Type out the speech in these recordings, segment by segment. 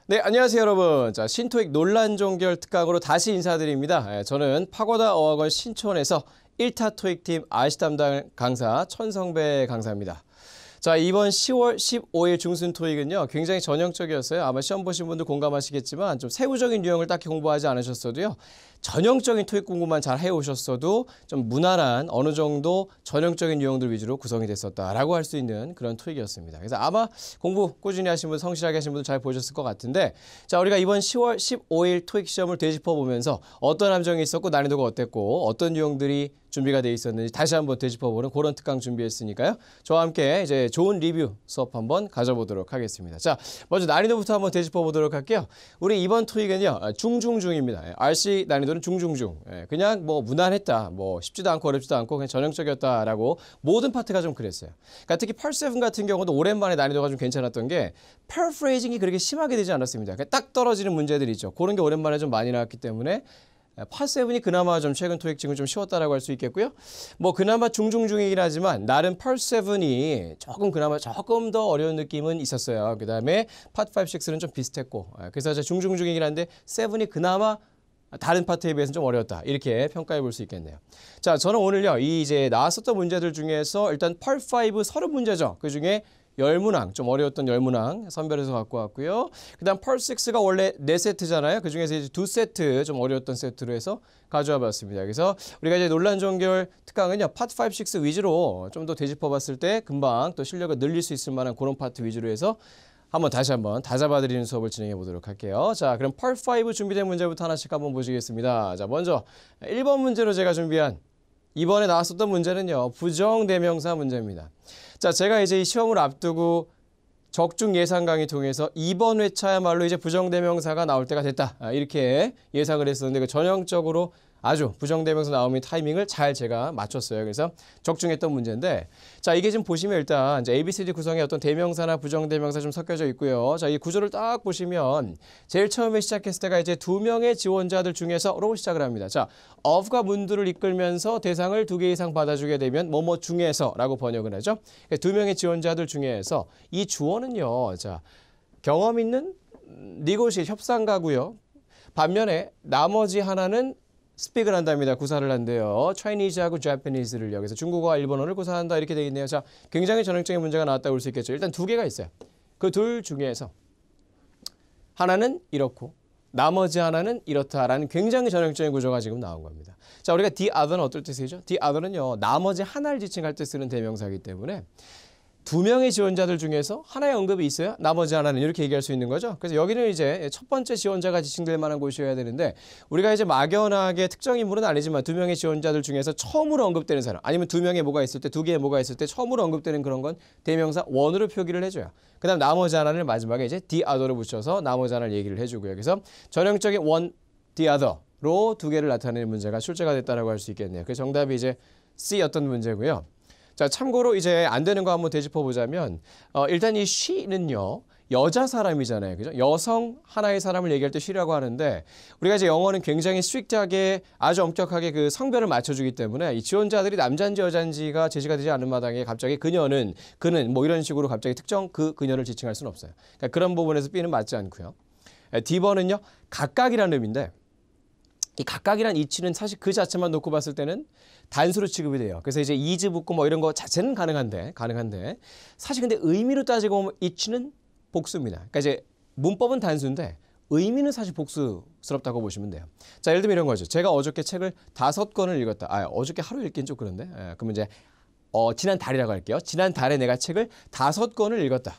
네, 안녕하세요, 여러분. 자, 신토익 논란 종결 특강으로 다시 인사드립니다. 저는 파고다 어학원 신촌에서 1타 토익팀 RC 담당 강사 천성배 강사입니다. 자, 이번 10월 15일 중순 토익은요, 굉장히 전형적이었어요. 아마 시험 보신 분들 공감하시겠지만 좀 세부적인 유형을 딱히 공부하지 않으셨어도요, 전형적인 토익 공부만 잘 해오셨어도 좀 무난한 어느 정도 전형적인 유형들 위주로 구성이 됐었다라고 할 수 있는 그런 토익이었습니다. 그래서 아마 공부 꾸준히 하신 분, 성실하게 하신 분들 잘 보셨을 것 같은데, 자, 우리가 이번 10월 15일 토익 시험을 되짚어 보면서 어떤 함정이 있었고 난이도가 어땠고 어떤 유형들이 준비가 돼 있었는지 다시 한번 되짚어보는 그런 특강 준비했으니까요. 저와 함께 이제 좋은 리뷰 수업 한번 가져보도록 하겠습니다. 자, 먼저 난이도부터 한번 되짚어보도록 할게요. 우리 이번 토익은요, 중중중입니다. RC 난이도는 중중중. 그냥 뭐 무난했다, 뭐 쉽지도 않고 어렵지도 않고 그냥 전형적이었다라고 모든 파트가 좀 그랬어요. 그러니까 특히 펄7 같은 경우도 오랜만에 난이도가 좀 괜찮았던 게 패러프레이징이 그렇게 심하게 되지 않았습니다. 딱 떨어지는 문제들이 있죠. 그런 게 오랜만에 좀 많이 나왔기 때문에 펄7이 그나마 좀 최근 토익 지금 좀 쉬웠다라고 할 수 있겠고요. 뭐 그나마 중중중이긴 하지만 나름 펄7이 그나마 조금 더 어려운 느낌은 있었어요. 그 다음에 팟 5, 6는 좀 비슷했고, 그래서 중중중이긴 한데 7이 그나마 다른 파트에 비해서는 좀 어려웠다, 이렇게 평가해 볼 수 있겠네요. 자, 저는 오늘요, 이 이제 나왔었던 문제들 중에서 일단 펄5 30문제죠. 그 중에 10문항, 좀 어려웠던 10문항 선별해서 갖고 왔고요. 그 다음 펄6가 원래 4세트잖아요. 그 중에서 이제 2세트 좀 어려웠던 세트로 해서 가져와 봤습니다. 그래서 우리가 이제 논란 종결 특강은요, 팟 5, 6 위주로 좀 더 되짚어 봤을 때 금방 또 실력을 늘릴 수 있을 만한 그런 파트 위주로 해서 다시 한번 다 잡아드리는 수업을 진행해 보도록 할게요. 자, 그럼 펄5 준비된 문제부터 하나씩 한번 보시겠습니다. 자, 먼저 1번 문제로 제가 준비한 이번에 나왔었던 문제는요, 부정대명사 문제입니다. 자, 제가 이제 이 시험을 앞두고 적중 예상 강의 통해서 이번 회차야말로 이제 부정대명사가 나올 때가 됐다, 이렇게 예상을 했었는데 그 전형적으로 아주 부정대명사 나오는 타이밍을 잘 제가 맞췄어요. 그래서 적중했던 문제인데, 자, 이게 지금 보시면 일단 이제 ABCD 구성에 어떤 대명사나 부정대명사 좀 섞여져 있고요. 자, 이 구조를 딱 보시면 제일 처음에 시작했을 때가 이제 두 명의 지원자들 중에서로 시작을 합니다. 자, of가 문두를 이끌면서 대상을 2개 이상 받아주게 되면 뭐뭐 중에서라고 번역을 하죠. 그러니까 두 명의 지원자들 중에서 이 주어는요, 자, 경험 있는 니고시 협상가고요. 반면에 나머지 하나는 스픽을 한답니다. 구사를 한대요. Chinese하고 Japanese를 여기서 중국어와 일본어를 구사한다, 이렇게 되어 있네요. 자, 굉장히 전형적인 문제가 나왔다고 볼 수 있겠죠. 일단 두 개가 있어요. 그 둘 중에서 하나는 이렇고 나머지 하나는 이렇다라는 굉장히 전형적인 구조가 지금 나온 겁니다. 자, 우리가 the other는 어떨 때 쓰이죠? the other는요, 나머지 하나를 지칭할 때 쓰는 대명사이기 때문에 두 명의 지원자들 중에서 하나의 언급이 있어야 나머지 하나는 이렇게 얘기할 수 있는 거죠. 그래서 여기는 이제 첫 번째 지원자가 지칭될 만한 곳이어야 되는데, 우리가 이제 막연하게 특정 인물은 아니지만 두 명의 지원자들 중에서 처음으로 언급되는 사람, 아니면 두 명의 뭐가 있을 때, 두 개의 뭐가 있을 때 처음으로 언급되는 그런 건 대명사 원으로 표기를 해줘요. 그 다음 나머지 하나를 마지막에 이제 the other로 붙여서 나머지 하나를 얘기를 해주고요. 그래서 전형적인 one, the other로 두 개를 나타내는 문제가 출제가 됐다라고 할 수 있겠네요. 그 정답이 이제 C였던 문제고요. 자, 참고로 이제 안 되는 거 한번 되짚어 보자면, 일단 이 she는요, 여자 사람이잖아요. 그죠? 여성 하나의 사람을 얘기할 때 she라고 하는데, 우리가 이제 영어는 굉장히 스트릭트하게 아주 엄격하게 그 성별을 맞춰주기 때문에 이 지원자들이 남자인지 여자인지가 제시가 되지 않는 마당에 갑자기 그녀는, 그는 뭐 이런 식으로 갑자기 특정 그녀를 지칭할 수는 없어요. 그러니까 그런 부분에서 B는 맞지 않고요. D번은요, 각각이라는 의미인데, 이 각각이란 이치는 사실 그 자체만 놓고 봤을 때는 단수로 취급이 돼요. 그래서 이제 is 붙고 뭐 이런 거 자체는 가능한데 사실 근데 의미로 따지고 보면 이치는 복수입니다. 그러니까 이제 문법은 단수인데 의미는 사실 복수스럽다고 보시면 돼요. 자, 예를 들면 이런 거죠. 제가 어저께 책을 5권을 읽었다. 어저께 하루 읽긴 좀 그런데. 그러면 이제 지난 달이라고 할게요. 지난 달에 내가 책을 5권을 읽었다.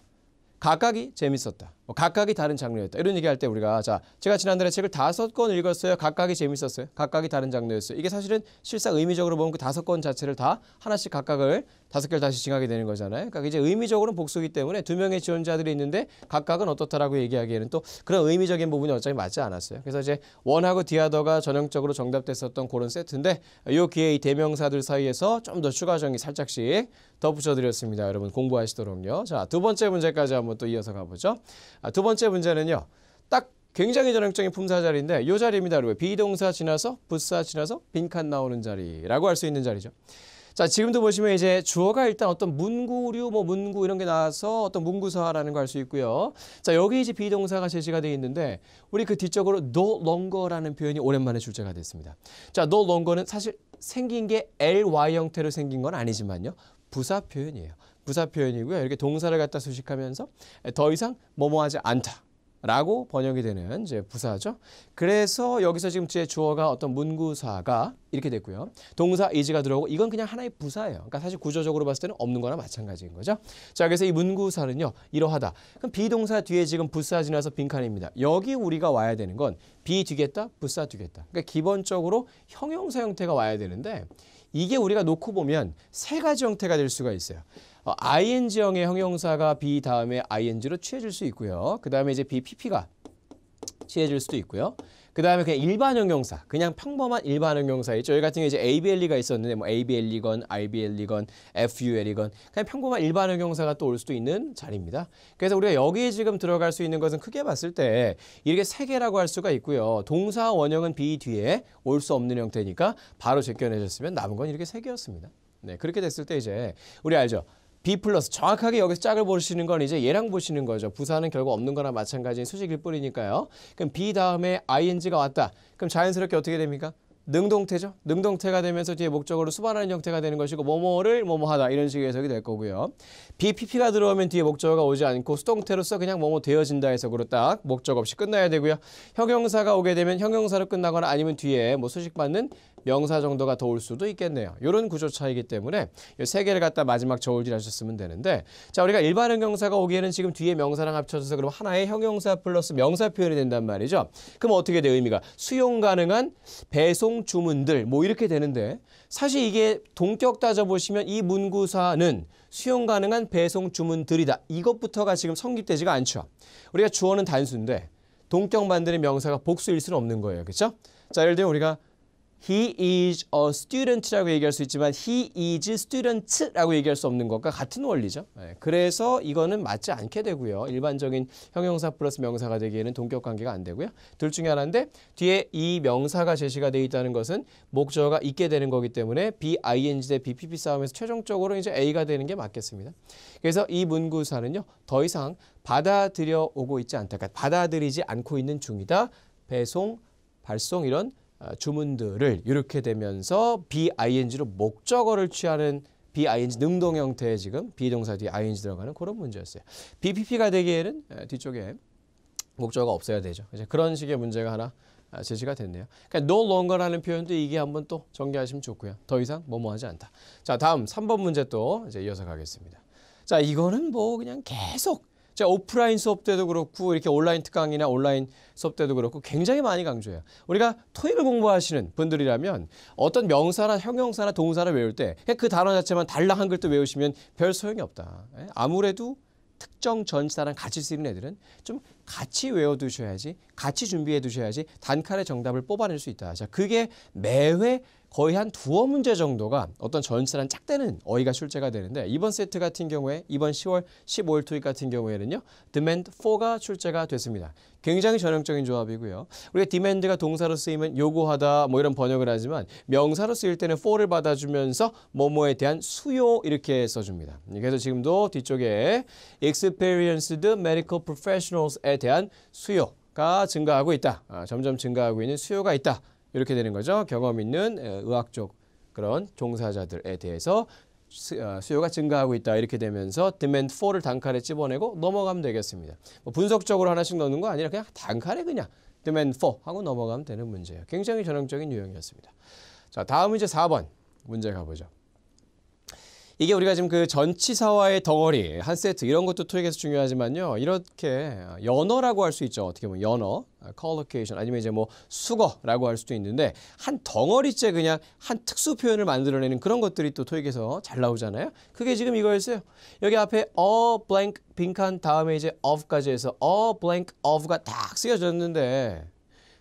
각각이 재밌었다. 각각이 다른 장르였다. 이런 얘기할 때 우리가, 자, 제가 지난달에 책을 5권 읽었어요. 각각이 재밌었어요. 각각이 다른 장르였어요. 이게 사실은 실상 의미적으로 보면 그 5권 자체를 다 하나씩 각각을 5개를 다시 칭하게 되는 거잖아요. 그러니까 이제 의미적으로는 복수이기 때문에 두 명의 지원자들이 있는데 각각은 어떻다라고 얘기하기에는 또 그런 의미적인 부분이 어차피 맞지 않았어요. 그래서 이제 원하고 디아더가 전형적으로 정답됐었던 그런 세트인데, 이 기회에 이 대명사들 사이에서 좀 더 추가 정의 살짝씩 더 붙여드렸습니다. 여러분 공부하시도록요. 자, 두 번째 문제까지 한번 또 이어서 가보죠. 두 번째 문제는요, 딱 굉장히 전형적인 품사 자리인데 이 자리입니다. 여러분, 비동사 지나서 부사 지나서 빈칸 나오는 자리라고 할 수 있는 자리죠. 자, 지금도 보시면 이제 주어가 일단 어떤 문구류, 뭐 문구 이런 게 나와서 어떤 문구사라는 걸 알 수 있고요. 자, 여기 이제 비동사가 제시가 되어 있는데 우리 그 뒤쪽으로 no longer라는 표현이 오랜만에 출제가 됐습니다. 자, no longer는 사실 생긴 게 ly 형태로 생긴 건 아니지만요. 부사 표현이에요. 부사 표현이고요. 이렇게 동사를 갖다 수식하면서 더 이상 뭐뭐하지 않다. 라고 번역이 되는 이제 부사죠. 그래서 여기서 지금 제 주어가 어떤 문구사가 이렇게 됐고요. 동사 is가 들어오고 이건 그냥 하나의 부사예요. 그러니까 사실 구조적으로 봤을 때는 없는 거나 마찬가지인 거죠. 자, 그래서 이 문구사는요. 이러하다. 그럼 비동사 뒤에 지금 부사 지나서 빈칸입니다. 여기 우리가 와야 되는 건 비 뒤겠다, 부사 뒤겠다. 그러니까 기본적으로 형용사 형태가 와야 되는데 이게 우리가 놓고 보면 세 가지 형태가 될 수가 있어요. ing형의 형용사가 be 다음에 ing로 취해질 수 있고요. 그 다음에 이제 be pp가 취해질 수도 있고요. 그 다음에 그냥 일반 형용사, 그냥 평범한 일반 형용사 있죠. 여기 같은 경우에 이제 abl이가 있었는데 뭐 abl이건 ibl이건 ful이건 그냥 평범한 일반 형용사가 또 올 수도 있는 자리입니다. 그래서 우리가 여기에 지금 들어갈 수 있는 것은 크게 봤을 때 이렇게 세 개라고 할 수가 있고요. 동사 원형은 be 뒤에 올 수 없는 형태니까 바로 제껴내셨으면 남은 건 이렇게 세 개였습니다. 네, 그렇게 됐을 때 이제 우리 알죠? B 플러스 정확하게 여기서 짝을 보시는 건 이제 얘랑 보시는 거죠. 부사는 결국 없는 거나 마찬가지인 수식일 뿐이니까요. 그럼 B 다음에 ing가 왔다. 그럼 자연스럽게 어떻게 됩니까? 능동태죠. 능동태가 되면서 뒤에 목적어로 수반하는 형태가 되는 것이고 뭐뭐를 뭐뭐하다 이런 식의 해석이 될 거고요. BPP가 들어오면 뒤에 목적어가 오지 않고 수동태로서 그냥 뭐뭐 되어진다 해석으로 딱 목적 없이 끝나야 되고요. 형용사가 오게 되면 형용사로 끝나거나 아니면 뒤에 뭐 수식받는 명사 정도가 더 올 수도 있겠네요. 이런 구조 차이기 때문에 이 세 개를 갖다 마지막 저울질 하셨으면 되는데 자, 우리가 일반 형용사가 오기에는 지금 뒤에 명사랑 합쳐져서 그럼 하나의 형용사 플러스 명사 표현이 된단 말이죠. 그럼 어떻게 돼 의미가? 수용 가능한 배송 주문들 뭐 이렇게 되는데 사실 이게 동격 따져보시면 이 문구사는 수용 가능한 배송 주문들이다. 이것부터가 지금 성립되지가 않죠. 우리가 주어는 단수인데 동격 만드는 명사가 복수일 수는 없는 거예요. 그렇죠? 자, 예를 들면 우리가 He is a student라고 얘기할 수 있지만 he is student라고 얘기할 수 없는 것과 같은 원리죠. 네, 그래서 이거는 맞지 않게 되고요. 일반적인 형용사 플러스 명사가 되기에는 동격 관계가 안 되고요. 둘 중에 하나인데 뒤에 이 명사가 제시가 되어 있다는 것은 목적어가 있게 되는 거기 때문에 BING 대 BPP 싸움에서 최종적으로 이제 A가 되는 게 맞겠습니다. 그래서 이 문구사는요. 더 이상 받아들여 오고 있지 않다. 그러니까 받아들이지 않고 있는 중이다. 배송, 발송 이런 주문들을 이렇게 되면서 BING로 목적어를 취하는 BING 능동 형태의 지금 비동사 뒤에 ING 들어가는 그런 문제였어요. BPP가 되기에는 뒤쪽에 목적어가 없어야 되죠. 이제 그런 식의 문제가 하나 제시가 됐네요. 그러니까 no longer라는 표현도 이게 한번 또 정리하시면 좋고요. 더 이상 뭐뭐하지 않다. 자, 다음 3번 문제 또 이제 이어서 가겠습니다. 자, 이거는 뭐 그냥 계속 자, 오프라인 수업 때도 그렇고 이렇게 온라인 특강이나 온라인 수업 때도 그렇고 굉장히 많이 강조해요. 우리가 토익을 공부하시는 분들이라면 어떤 명사나 형용사나 동사를 외울 때 그 단어 자체만 달랑 한글도 외우시면 별 소용이 없다. 아무래도 특정 전치사랑 같이 쓰는 애들은 좀 같이 외워두셔야지, 같이 준비해 두셔야지 단칼에 정답을 뽑아낼 수 있다. 자, 그게 매회 거의 한 두어 문제 정도가 어떤 전치사랑 짝대는 어휘가 출제가 되는데 이번 세트 같은 경우에 이번 10월 15일 토익 같은 경우에는요. demand for가 출제가 됐습니다. 굉장히 전형적인 조합이고요. 우리가 demand가 동사로 쓰이면 요구하다 뭐 이런 번역을 하지만 명사로 쓰일 때는 for를 받아주면서 뭐뭐에 대한 수요 이렇게 써줍니다. 그래서 지금도 뒤쪽에 experienced medical professionals에 대한 수요가 증가하고 있다. 점점 증가하고 있는 수요가 있다. 이렇게 되는 거죠. 경험 있는 의학적 그런 종사자들에 대해서 수요가 증가하고 있다. 이렇게 되면서 demand for를 단칼에 집어내고 넘어가면 되겠습니다. 뭐 분석적으로 하나씩 넣는 거 아니라 그냥 단칼에 그냥 demand for 하고 넘어가면 되는 문제예요. 굉장히 전형적인 유형이었습니다. 자, 다음 이제 4번 문제 가보죠. 이게 우리가 지금 그 전치사와의 덩어리, 한 세트 이런 것도 토익에서 중요하지만요. 이렇게 연어라고 할 수 있죠. 어떻게 보면 연어, collocation 아니면 이제 뭐 수거라고 할 수도 있는데 한 덩어리째 그냥 한 특수 표현을 만들어내는 그런 것들이 또 토익에서 잘 나오잖아요. 그게 지금 이거였어요. 여기 앞에 a blank 빈칸 다음에 이제 of까지 해서 a blank of가 딱 쓰여졌는데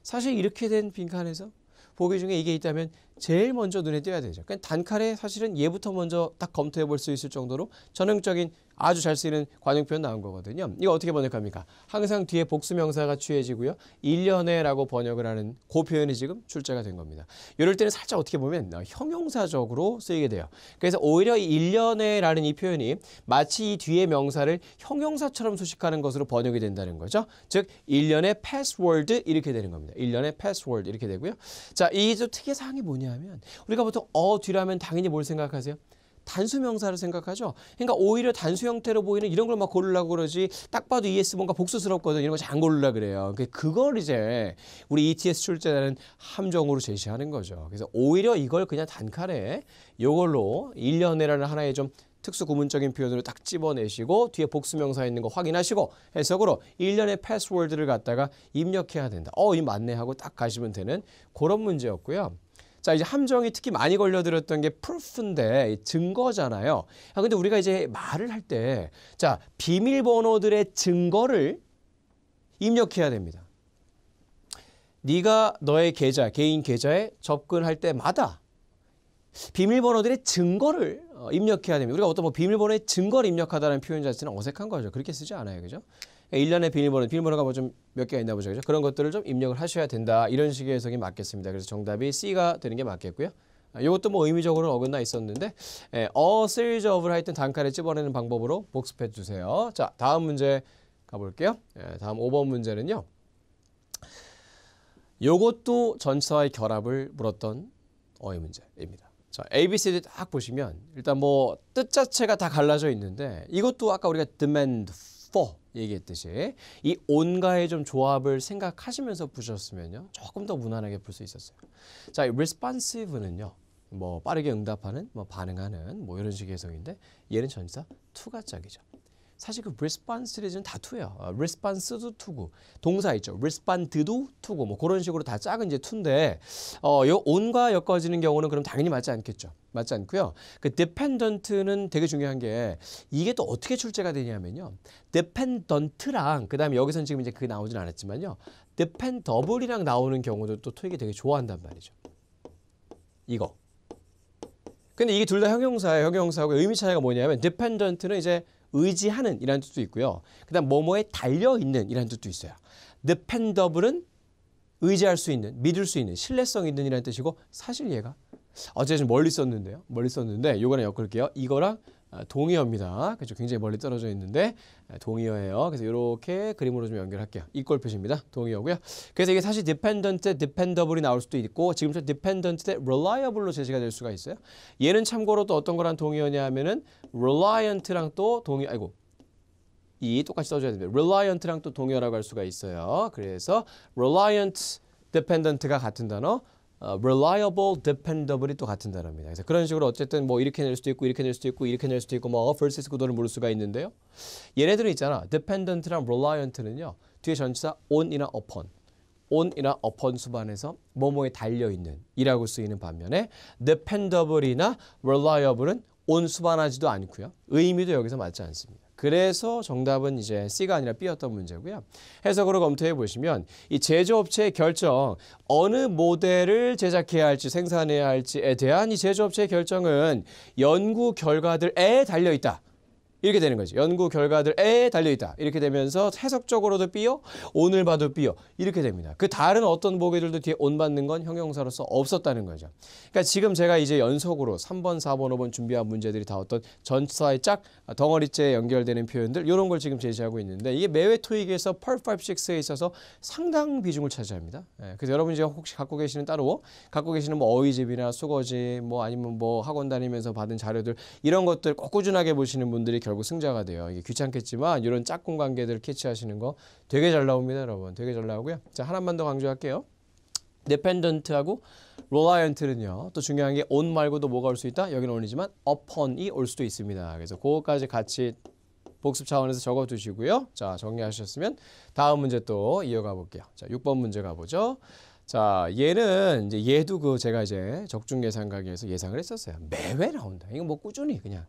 사실 이렇게 된 빈칸에서 보기 중에 이게 있다면 제일 먼저 눈에 띄어야 되죠. 그러니까 단칼에 사실은 얘부터 먼저 딱 검토해 볼 수 있을 정도로 전형적인 아주 잘 쓰이는 관용 표현 나온 거거든요. 이거 어떻게 번역합니까? 항상 뒤에 복수명사가 취해지고요. 1년에라고 번역을 하는 그 표현이 지금 출제가 된 겁니다. 이럴 때는 살짝 어떻게 보면 형용사적으로 쓰이게 돼요. 그래서 오히려 1년에라는 이 표현이 마치 이 뒤에 명사를 형용사처럼 수식하는 것으로 번역이 된다는 거죠. 즉 1년의 패스워드 이렇게 되는 겁니다. 1년의 패스워드 이렇게 되고요. 자, 이 좀 특이한 사항이 뭐냐면 우리가 보통 뒤라면 당연히 뭘 생각하세요? 단수 명사를 생각하죠. 그러니까 오히려 단수 형태로 보이는 이런 걸 막 고르려고 그러지 딱 봐도 ES 뭔가 복수스럽거든. 이런 거 잘 안 고르려고 그래요. 그걸 이제 우리 ETS 출제자는 함정으로 제시하는 거죠. 그래서 오히려 이걸 그냥 단칼에 이걸로 1년에라는 하나의 좀 특수 구문적인 표현으로 딱 집어내시고 뒤에 복수명사 있는 거 확인하시고 해석으로 1년의 패스워드를 갖다가 입력해야 된다. 이 맞네 하고 딱 가시면 되는 그런 문제였고요. 자, 이제 함정이 특히 많이 걸려들었던 게 proof인데 증거잖아요. 근데 우리가 이제 말을 할 때 자, 비밀번호들의 증거를 입력해야 됩니다. 네가 너의 계좌, 개인 계좌에 접근할 때마다 비밀번호들의 증거를 입력해야 됩니다. 우리가 어떤 비밀번호의 증거를 입력하다는 표현 자체는 어색한 거죠. 그렇게 쓰지 않아요. 그죠? 1년의 비밀번호가 뭐 좀 몇 개가 있나 보죠. 그죠? 그런 것들을 좀 입력을 하셔야 된다. 이런 식의 해석이 맞겠습니다. 그래서 정답이 C가 되는 게 맞겠고요. 이것도 뭐 의미적으로 어긋나 있었는데 a series of를 하여튼 단칼에 집어내는 방법으로 복습해 주세요. 자, 다음 문제 가볼게요. 다음 5번 문제는요. 요것도 전치사와의 결합을 물었던 어휘 문제입니다. 자, ABCD 딱 보시면 일단 뭐 뜻 자체가 다 갈라져 있는데 이것도 아까 우리가 demand for 얘기했듯이 이 on과의 좀 조합을 생각하시면서 푸셨으면요. 조금 더 무난하게 풀 수 있었어요. 자, responsive는요. 뭐 빠르게 응답하는, 뭐 반응하는 뭐 이런 식의 해석인데 얘는 전치사 to가 짝이죠. 사실 그 response는 다 to예요. response도 to고 동사 있죠. respond도 to고 뭐 그런 식으로 다 짝은 이제 to인데 요 on과 엮어지는 경우는 그럼 당연히 맞지 않겠죠. 맞지 않고요. 그 dependent는 되게 중요한 게 이게 또 어떻게 출제가 되냐면요. dependent랑 그다음에 여기서는 지금 이제 그 나오진 않았지만요. dependable이랑 나오는 경우도 또 토익이 되게 좋아한단 말이죠. 이거. 근데 이게 둘 다 형용사예요. 형용사하고 의미 차이가 뭐냐면 dependent는 이제 의지하는 이라는 뜻도 있고요. 그다음 뭐뭐에 달려있는 이라는 뜻도 있어요. dependable은 의지할 수 있는, 믿을 수 있는, 신뢰성 있는 이라는 뜻이고 사실 얘가 제가 좀 멀리 썼는데요. 멀리 썼는데 요거랑 엮을게요. 이거랑 동의어입니다. 그렇죠. 굉장히 멀리 떨어져 있는데 동의어예요. 그래서 이렇게 그림으로 좀 연결할게요. 이꼴 표시입니다. 동의어고요. 그래서 이게 사실 dependent, dependable이 나올 수도 있고 지금처럼 dependent 대 reliable로 제시가 될 수가 있어요. 얘는 참고로 또 어떤 거랑 동의어냐 하면은 reliant랑 또 이 똑같이 써줘야 됩니다. reliant랑 또 동의어라고 할 수가 있어요. 그래서 reliant, dependent가 같은 단어, reliable, dependable이 또 같은 단어입니다. 그래서 그런 식으로 어쨌든 뭐 이렇게 낼 수도 있고 이렇게 낼 수도 있고 이렇게 낼 수도 있고 뭐 versus 구도를 물을 수가 있는데요. 얘네들은 있잖아. dependent랑 reliant는요. 뒤에 전치사 on이나 upon 수반에서 뭐뭐에 달려있는 이라고 쓰이는 반면에 dependable이나 reliable은 on 수반하지도 않고요. 의미도 여기서 맞지 않습니다. 그래서 정답은 이제 C가 아니라 B였던 문제고요. 해석으로 검토해 보시면 이 제조업체의 결정, 어느 모델을 제작해야 할지 생산해야 할지에 대한 이 제조업체의 결정은 연구 결과들에 달려있다. 이렇게 되는 거죠. 연구 결과들에 달려있다. 이렇게 되면서 해석적으로도 B요, on을 봐도 B요. 이렇게 됩니다. 그 다른 어떤 보기들도 뒤에 on 받는 건 형용사로서 없었다는 거죠. 그러니까 지금 제가 이제 연속으로 3번, 4번, 5번 준비한 문제들이 다 어떤 전치사의 짝, 덩어리째 연결되는 표현들 이런 걸 지금 제시하고 있는데 이게 매회 토익에서 Part 5, 6에 있어서 상당 비중을 차지합니다. 그래서 여러분이 이제 혹시 갖고 계시는 뭐 어휘집이나 수거집 뭐 아니면 뭐 학원 다니면서 받은 자료들 이런 것들 꼭 꾸준하게 보시는 분들이 결국 승자가 돼요. 이게 귀찮겠지만 이런 짝꿍 관계들을 캐치하시는 거 되게 잘 나옵니다, 여러분. 되게 잘 나오고요. 자, 하나만 더 강조할게요. dependent하고 reliant는요. 또 중요한 게 on 말고도 뭐가 올 수 있다? 여기는 on이지만 upon이 올 수도 있습니다. 그래서 그거까지 같이 복습 차원에서 적어두시고요. 자, 정리하셨으면 다음 문제 또 이어가 볼게요. 자, 6번 문제 가보죠. 자, 얘는 이제 얘도 제가 이제 적중 예상 강의에서 예상을 했었어요. 매회 나온다. 이거 뭐 꾸준히 그냥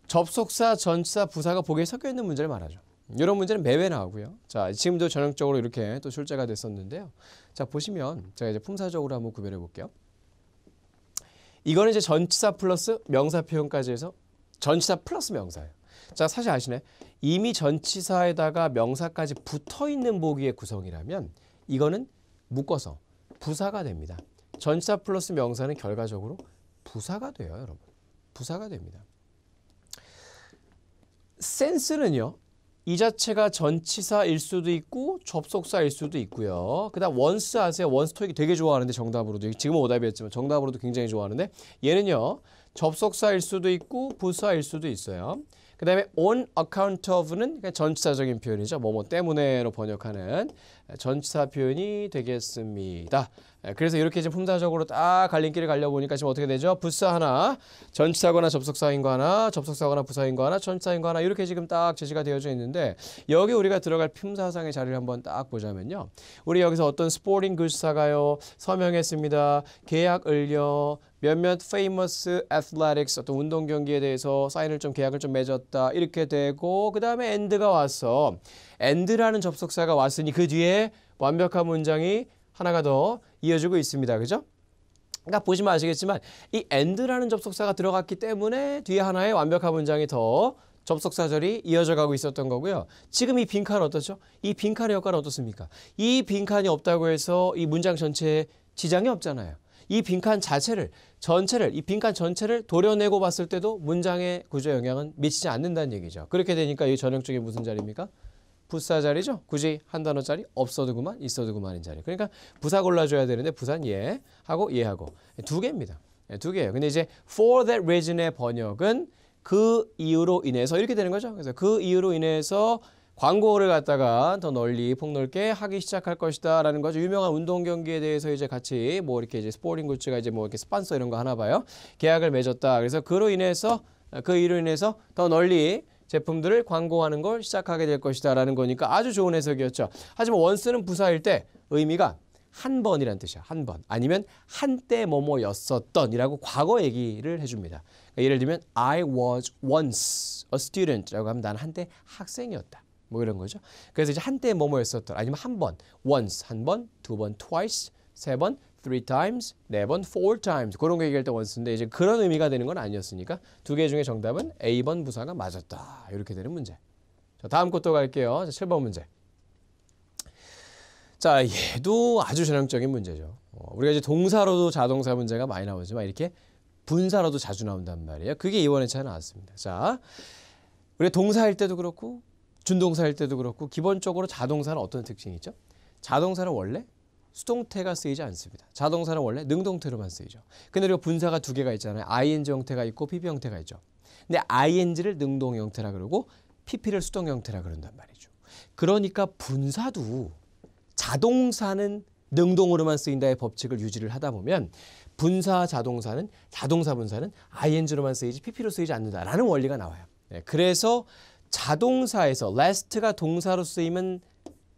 접속사, 전치사, 부사가 보기에 섞여 있는 문제를 말하죠. 이런 문제는 매회 나오고요. 자, 지금도 전형적으로 이렇게 또 출제가 됐었는데요. 자, 보시면 제가 이제 품사적으로 한번 구별해 볼게요. 이거는 이제 전치사 플러스 명사 표현까지 해서 전치사 플러스 명사예요. 자, 사실 아시네. 이미 전치사에다가 명사까지 붙어있는 보기의 구성이라면 이거는 묶어서 부사가 됩니다. 전치사 플러스 명사는 결과적으로 부사가 돼요, 여러분. 부사가 됩니다. 센스는요. 이 자체가 전치사일 수도 있고 접속사일 수도 있고요. 그다음 원스 아세요? 원스 토익이 되게 좋아하는데 정답으로도 지금은 오답이었지만 정답으로도 굉장히 좋아하는데 얘는요. 접속사일 수도 있고 부사일 수도 있어요. 그 다음에 on account of는 전치사적인 표현이죠. 뭐뭐 때문에로 번역하는 전치사 표현이 되겠습니다. 그래서 이렇게 지금 품사적으로 딱 갈림길을 가려보니까 지금 어떻게 되죠? 부사 하나, 전치사거나 접속사인 거 하나, 접속사거나 부사인 거 하나, 전치사인 거 하나 이렇게 지금 딱 제시가 되어져 있는데 여기 우리가 들어갈 품사상의 자리를 한번 딱 보자면요. 우리 여기서 어떤 스포팅 굿사가요. 서명했습니다. 계약을요. 몇몇 famous athletics 어떤 운동 경기에 대해서 사인을 좀 계약을 좀 맺었다 이렇게 되고 그 다음에 and가 왔어. and라는 접속사가 왔으니 그 뒤에 완벽한 문장이 하나가 더 이어지고 있습니다. 그죠? 그러니까 보시면 아시겠지만 이 and라는 접속사가 들어갔기 때문에 뒤에 하나의 완벽한 문장이 더 접속사절이 이어져 가고 있었던 거고요. 지금 이 빈칸은 어떻죠? 이 빈칸의 역할은 어떻습니까? 이 빈칸이 없다고 해서 이 문장 전체에 지장이 없잖아요. 이 빈칸 자체를 전체를 이 빈칸 전체를 도려내고 봤을 때도 문장의 구조에 영향은 미치지 않는다는 얘기죠. 그렇게 되니까 이 전형적인 무슨 자리입니까? 부사 자리죠. 굳이 한 단어짜리 없어도 그만 있어도 그만인 자리. 그러니까 부사 골라줘야 되는데 부사는 얘하고 얘하고 두 개입니다. 두 개예요. 근데 이제 for that reason의 번역은 그 이유로 인해서 이렇게 되는 거죠. 그래서 그 이유로 인해서 광고를 갖다가 더 널리 폭넓게 하기 시작할 것이다 라는 거죠. 유명한 운동 경기에 대해서 이제 같이 뭐 이렇게 이제 스포팅 굿즈가 이제 뭐 이렇게 스폰서 이런 거 하나 봐요. 계약을 맺었다. 그래서 그로 인해서 그 이유로 인해서 더 널리 제품들을 광고하는 걸 시작하게 될 것이다 라는 거니까 아주 좋은 해석이었죠. 하지만 once는 부사일 때 의미가 한 번이란 뜻이야. 한 번. 아니면 한때 뭐뭐였었던 이라고 과거 얘기를 해줍니다. 그러니까 예를 들면 I was once a student 라고 하면 나는 한때 학생이었다. 뭐 이런 거죠. 그래서 이제 한때 뭐뭐였었던 아니면 한 번, once 한 번, 두 번, twice, 세 번, three times, 네 번, four times 그런 거 얘기할 때 once인데 이제 그런 의미가 되는 건 아니었으니까 두 개 중에 정답은 A번 부사가 맞았다. 이렇게 되는 문제. 자, 다음 것도 갈게요. 자, 7번 문제. 자, 얘도 아주 전형적인 문제죠. 우리가 이제 동사로도 자동사 문제가 많이 나오지만 이렇게 분사로도 자주 나온단 말이에요. 그게 이번에 잘 나왔습니다. 자, 우리가 동사일 때도 그렇고 준동사일 때도 그렇고 기본적으로 자동사는 어떤 특징이 있죠? 자동사는 원래 수동태가 쓰이지 않습니다. 자동사는 원래 능동태로만 쓰이죠. 근데 우리가 분사가 두 개가 있잖아요. ing 형태가 있고 pp 형태가 있죠. 근데 ing를 능동 형태라 그러고 pp를 수동 형태라 그런단 말이죠. 그러니까 분사도 자동사는 능동으로만 쓰인다의 법칙을 유지를 하다 보면 분사 자동사는 자동사 분사는 ing로만 쓰이지 pp로 쓰이지 않는다라는 원리가 나와요. 네, 그래서 자동사에서 last가 동사로 쓰이면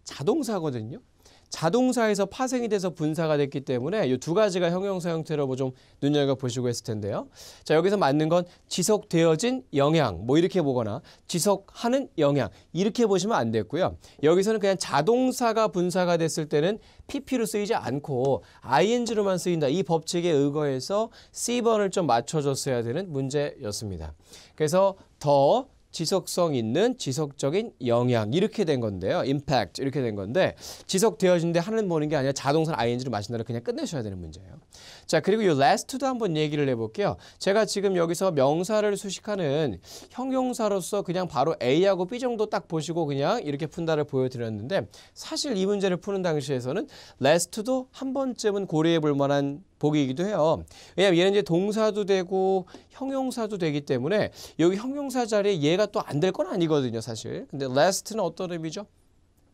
자동사거든요. 자동사에서 파생이 돼서 분사가 됐기 때문에 이 두 가지가 형용사 형태로 뭐 좀 눈여겨보시고 했을 텐데요. 자, 여기서 맞는 건 지속되어진 영향 뭐 이렇게 보거나 지속하는 영향 이렇게 보시면 안 됐고요. 여기서는 그냥 자동사가 분사가 됐을 때는 pp로 쓰이지 않고 ing로만 쓰인다. 이 법칙에 의거해서 C번을 좀 맞춰줬어야 되는 문제였습니다. 그래서 더 지속성 있는 지속적인 영향 이렇게 된 건데요. impact 이렇게 된 건데 지속되어진데 하는 보는 게 아니라 자동사는 ing로 마신다를 그냥 끝내셔야 되는 문제예요. 자, 그리고 이 last도 한번 얘기를 해볼게요. 제가 지금 여기서 명사를 수식하는 형용사로서 그냥 바로 A하고 B 정도 딱 보시고 그냥 이렇게 푼다를 보여드렸는데 사실 이 문제를 푸는 당시에서는 last도 한 번쯤은 고려해 볼 만한 보기이기도 해요. 왜냐하면 얘는 이제 동사도 되고 형용사도 되기 때문에 여기 형용사 자리에 얘가 또 안 될 건 아니거든요, 사실. 근데 last는 어떤 의미죠?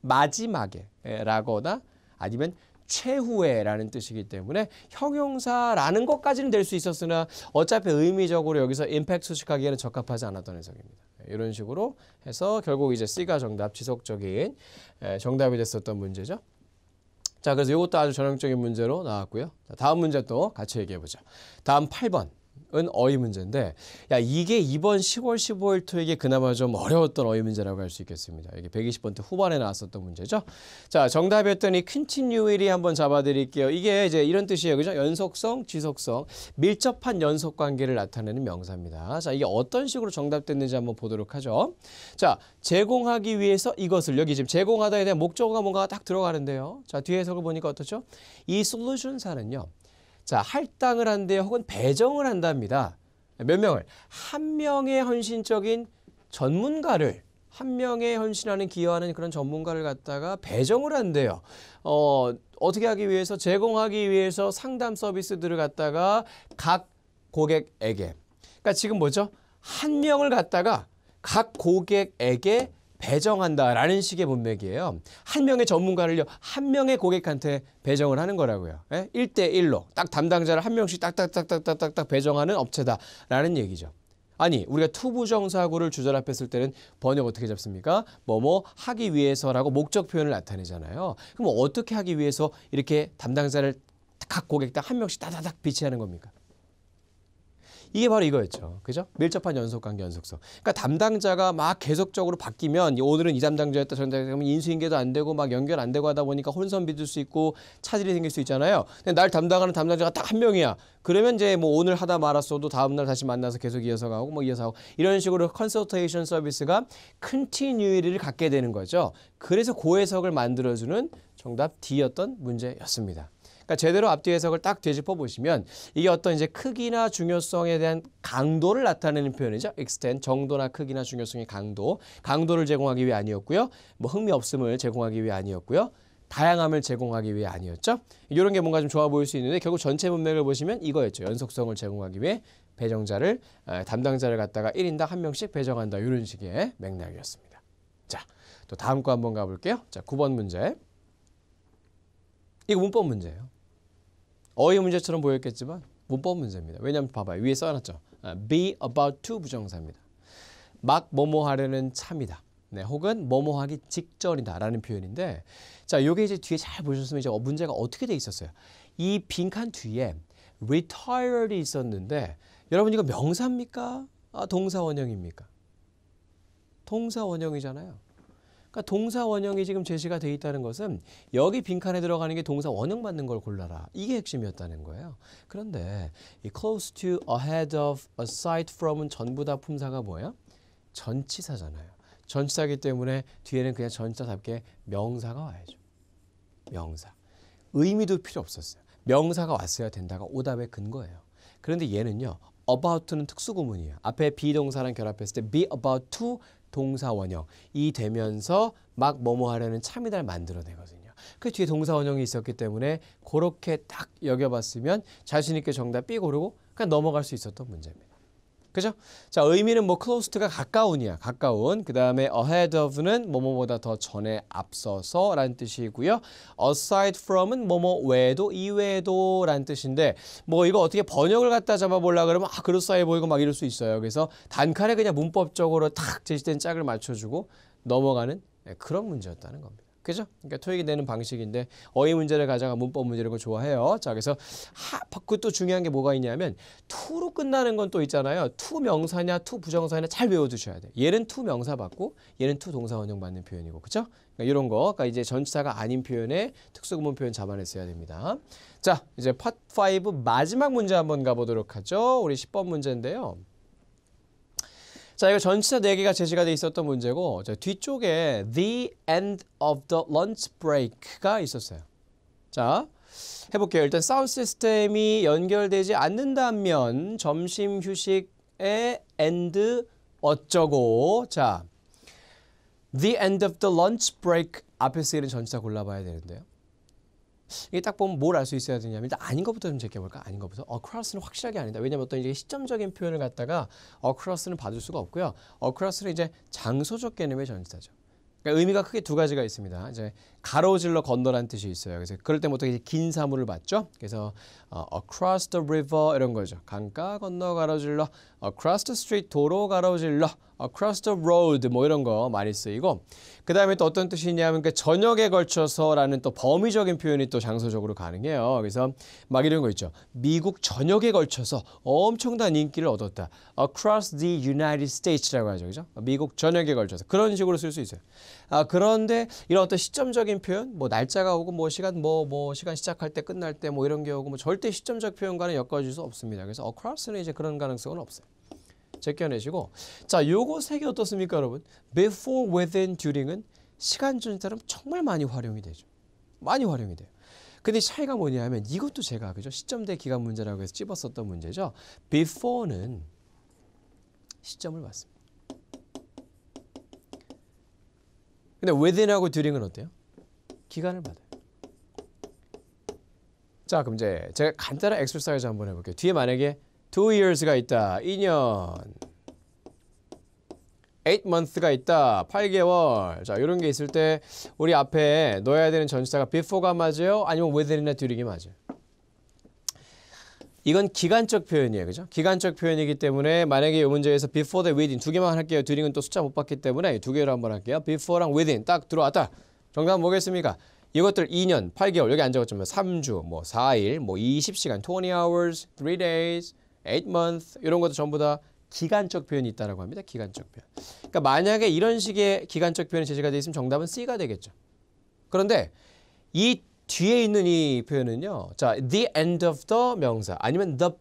마지막에 라거나 아니면 최후에라는 뜻이기 때문에 형용사라는 것까지는 될 수 있었으나 어차피 의미적으로 여기서 임팩트 수식하기에는 적합하지 않았던 해석입니다. 이런 식으로 해서 결국 이제 C가 정답, 지속적인 정답이 됐었던 문제죠. 자, 그래서 이것도 아주 전형적인 문제로 나왔고요. 자, 다음 문제 또 같이 얘기해 보죠. 다음 8번은 어휘 문제인데 야 이게 이번 10월 15일 토익에 그나마 좀 어려웠던 어휘 문제라고 할 수 있겠습니다. 이게 120번대 후반에 나왔었던 문제죠. 자, 정답이었더니 continually 한번 잡아드릴게요. 이게 이제 이런 뜻이에요. 그죠? 연속성, 지속성, 밀접한 연속 관계를 나타내는 명사입니다. 자, 이게 어떤 식으로 정답됐는지 한번 보도록 하죠. 자, 제공하기 위해서 이것을 여기 지금 제공하다에 대한 목적어가 뭔가가 딱 들어가는데요. 자, 뒤에 해석을 보니까 어떻죠? 이 솔루션사는요. 자, 할당을 한대요. 혹은 배정을 한답니다. 몇 명을? 한 명의 헌신적인 전문가를 한 명의 헌신하는 기여하는 그런 전문가를 갖다가 배정을 한대요. 어떻게 하기 위해서? 제공하기 위해서 상담 서비스들을 갖다가 각 고객에게. 그러니까 지금 뭐죠? 한 명을 갖다가 각 고객에게 배정한다라는 식의 문맥이에요. 한 명의 전문가를요. 한 명의 고객한테 배정을 하는 거라고요. 1대1로 딱 담당자를 한 명씩 딱딱딱딱딱딱 배정하는 업체다라는 얘기죠. 아니 우리가 투부정사구를 주절 앞에 쓸 때는 번역 어떻게 잡습니까? 뭐뭐 하기 위해서라고 목적 표현을 나타내잖아요. 그럼 어떻게 하기 위해서 이렇게 담당자를 각 고객당 한 명씩 따다닥 비치하는 겁니까? 이게 바로 이거였죠. 그죠? 밀접한 연속관계 연속성. 그러니까 담당자가 막 계속적으로 바뀌면 오늘은 이 담당자였다 저 담당자면 인수인계도 안 되고 막 연결 안 되고 하다 보니까 혼선 빚을 수 있고 차질이 생길 수 있잖아요. 근데 날 담당하는 담당자가 딱 한 명이야. 그러면 이제 뭐 오늘 하다 말았어도 다음 날 다시 만나서 계속 이어서 가고 뭐 이어서 하고 이런 식으로 컨설테이션 서비스가 컨티뉴이티를 갖게 되는 거죠. 그래서 고해석을 만들어주는 정답 D였던 문제였습니다. 그러니까 제대로 앞뒤 해석을 딱 되짚어 보시면 이게 어떤 이제 크기나 중요성에 대한 강도를 나타내는 표현이죠. extent, 정도나 크기나 중요성의 강도. 강도를 제공하기 위해 아니었고요. 뭐 흥미 없음을 제공하기 위해 아니었고요. 다양함을 제공하기 위해 아니었죠. 이런 게 뭔가 좀 좋아 보일 수 있는데 결국 전체 문맥을 보시면 이거였죠. 연속성을 제공하기 위해 배정자를 담당자를 갖다가 1인당 한 명씩 배정한다. 이런 식의 맥락이었습니다. 자, 또 다음 거 한번 가볼게요. 자, 9번 문제. 이거 문법 문제예요. 어휘 문제처럼 보였겠지만 문법 문제입니다. 왜냐하면 봐봐요. 위에 써놨죠. be about to 부정사입니다. 막 뭐뭐 하려는 참이다. 네, 혹은 뭐뭐 하기 직전이다 라는 표현인데 자, 요게 이제 뒤에 잘 보셨으면 이제 문제가 어떻게 돼 있었어요. 이 빈칸 뒤에 retired이 있었는데 여러분 이거 명사입니까? 동사 원형입니까? 동사 원형이잖아요. 그러니까 동사 원형이 지금 제시가 돼 있다는 것은 여기 빈칸에 들어가는 게 동사 원형 맞는 걸 골라라. 이게 핵심이었다는 거예요. 그런데 이 close to, ahead of, aside from은 전부 다 품사가 뭐예요? 전치사잖아요. 전치사이기 때문에 뒤에는 그냥 전치사답게 명사가 와야죠. 명사. 의미도 필요 없었어요. 명사가 왔어야 된다가 오답의 근거예요. 그런데 얘는요. about는 특수구문이에요. 앞에 비동사랑 결합했을 때 be about to 동사 원형 이 되면서 막 뭐뭐 하려는 참이다를 만들어내거든요. 그 뒤에 동사 원형이 있었기 때문에 그렇게 딱 여겨봤으면 자신 있게 정답 B 고르고 그냥 넘어갈 수 있었던 문제입니다. 그죠? 자, 의미는 뭐 close to가 가까운이야. 가까운. 그 다음에 ahead of는 뭐뭐보다 더 전에 앞서서 라는 뜻이고요. aside from은 뭐뭐 외에도 이외에도 라는 뜻인데 뭐 이거 어떻게 번역을 갖다 잡아보려고 그러면 그럴싸해 보이고 막 이럴 수 있어요. 그래서 단칼에 그냥 문법적으로 탁 제시된 짝을 맞춰주고 넘어가는 그런 문제였다는 겁니다. 그죠? 그러니까 토익이 내는 방식인데 어휘 문제를 가져가 문법 문제를 거 좋아해요. 자, 그래서 그 또 중요한 게 뭐가 있냐면 to로 끝나는 건 또 있잖아요. to 명사냐, to 부정사냐 잘 외워두셔야 돼. 얘는 to 명사 받고 얘는 to 동사 원형 받는 표현이고, 그죠? 그러니까 이런 거, 그러니까 이제 전치사가 아닌 표현에 특수구문 표현 잡아냈어야 됩니다. 자, 이제 파트 5 마지막 문제 한번 가보도록 하죠. 우리 10번 문제인데요. 자, 이거 전치사 4개가 제시가 돼 있었던 문제고 자, 뒤쪽에 the end of the lunch break가 있었어요. 자, 해볼게요. 일단 사운드 시스템이 연결되지 않는다면 점심 휴식의 end 어쩌고 자, the end of the lunch break 앞에 쓰이는 전치사 골라봐야 되는데요. 이게 딱 보면 뭘 알 수 있어야 되냐면 일단 아닌 것부터 좀 제껴볼까? 아닌 것부터. across는 확실하게 아니다. 왜냐면 어떤 이제 시점적인 표현을 갖다가 across는 받을 수가 없고요. across는 이제 장소적 개념의 전치사죠. 그러니까 의미가 크게 두 가지가 있습니다. 이제 가로질러 건너라는 뜻이 있어요. 그래서 그럴 때 보통 이제 긴 사물을 받죠. 그래서 across the river 이런 거죠. 강가 건너 가로질러 across the street 도로 가로질러, across the road 뭐 이런 거 많이 쓰이고 그 다음에 또 어떤 뜻이 있냐면 그 전역에 걸쳐서라는 또 범위적인 표현이 또 장소적으로 가능해요. 그래서 막 이런 거 있죠. 미국 전역에 걸쳐서 엄청난 인기를 얻었다. across the United States라고 하죠. 그죠? 미국 전역에 걸쳐서 그런 식으로 쓸 수 있어요. 그런데 이런 어떤 시점적인 표현, 뭐 날짜가 오고 뭐 시간 시간 시작할 때 끝날 때 뭐 이런 게 오고 뭐 절대 시점적 표현과는 엮어질 수 없습니다. 그래서 across는 이제 그런 가능성은 없어요. 제껴내시고 자, 요거 세 개 어떻습니까, 여러분? before, within, during은 시간 전처럼 정말 많이 활용이 되죠. 많이 활용이 돼요. 근데 차이가 뭐냐면 이것도 제가 그죠? 시점대 기간 문제라고 해서 찝었었던 문제죠. before는 시점을 받습니다. 근데 within하고 during은 어때요? 기간을 받아요. 자, 그럼 이제 제가 간단한 엑서사이즈 한번 해볼게요. 뒤에 만약에 2years가 있다. 2년. 8months가 있다. 8개월. 자, 이런 게 있을 때 우리 앞에 넣어야 되는 전치사가 before가 맞아요? 아니면 within이나 during이 맞아요? 이건 기간적 표현이에요. 그죠? 기간적 표현이기 때문에 만약에 이 문제에서 before 대 within 두 개만 할게요. during은 또 숫자 못 받기 때문에 두 개로 한번 할게요. before랑 within 딱 들어왔다. 정답은 뭐겠습니까? 이것들 2년, 8개월 여기 안 적었지만 3주, 뭐 4일, 뭐 20시간, 20 hours, 3 days, 8 months 이런 것도 전부 다 기간적 표현이 있다라고 합니다. 기간적 표현. 그러니까 만약에 이런 식의 기간적 표현이 제시가 되어 있으면 정답은 C가 되겠죠. 그런데 이 뒤에 있는 이 표현은요. 자, the end of the 명사 아니면 the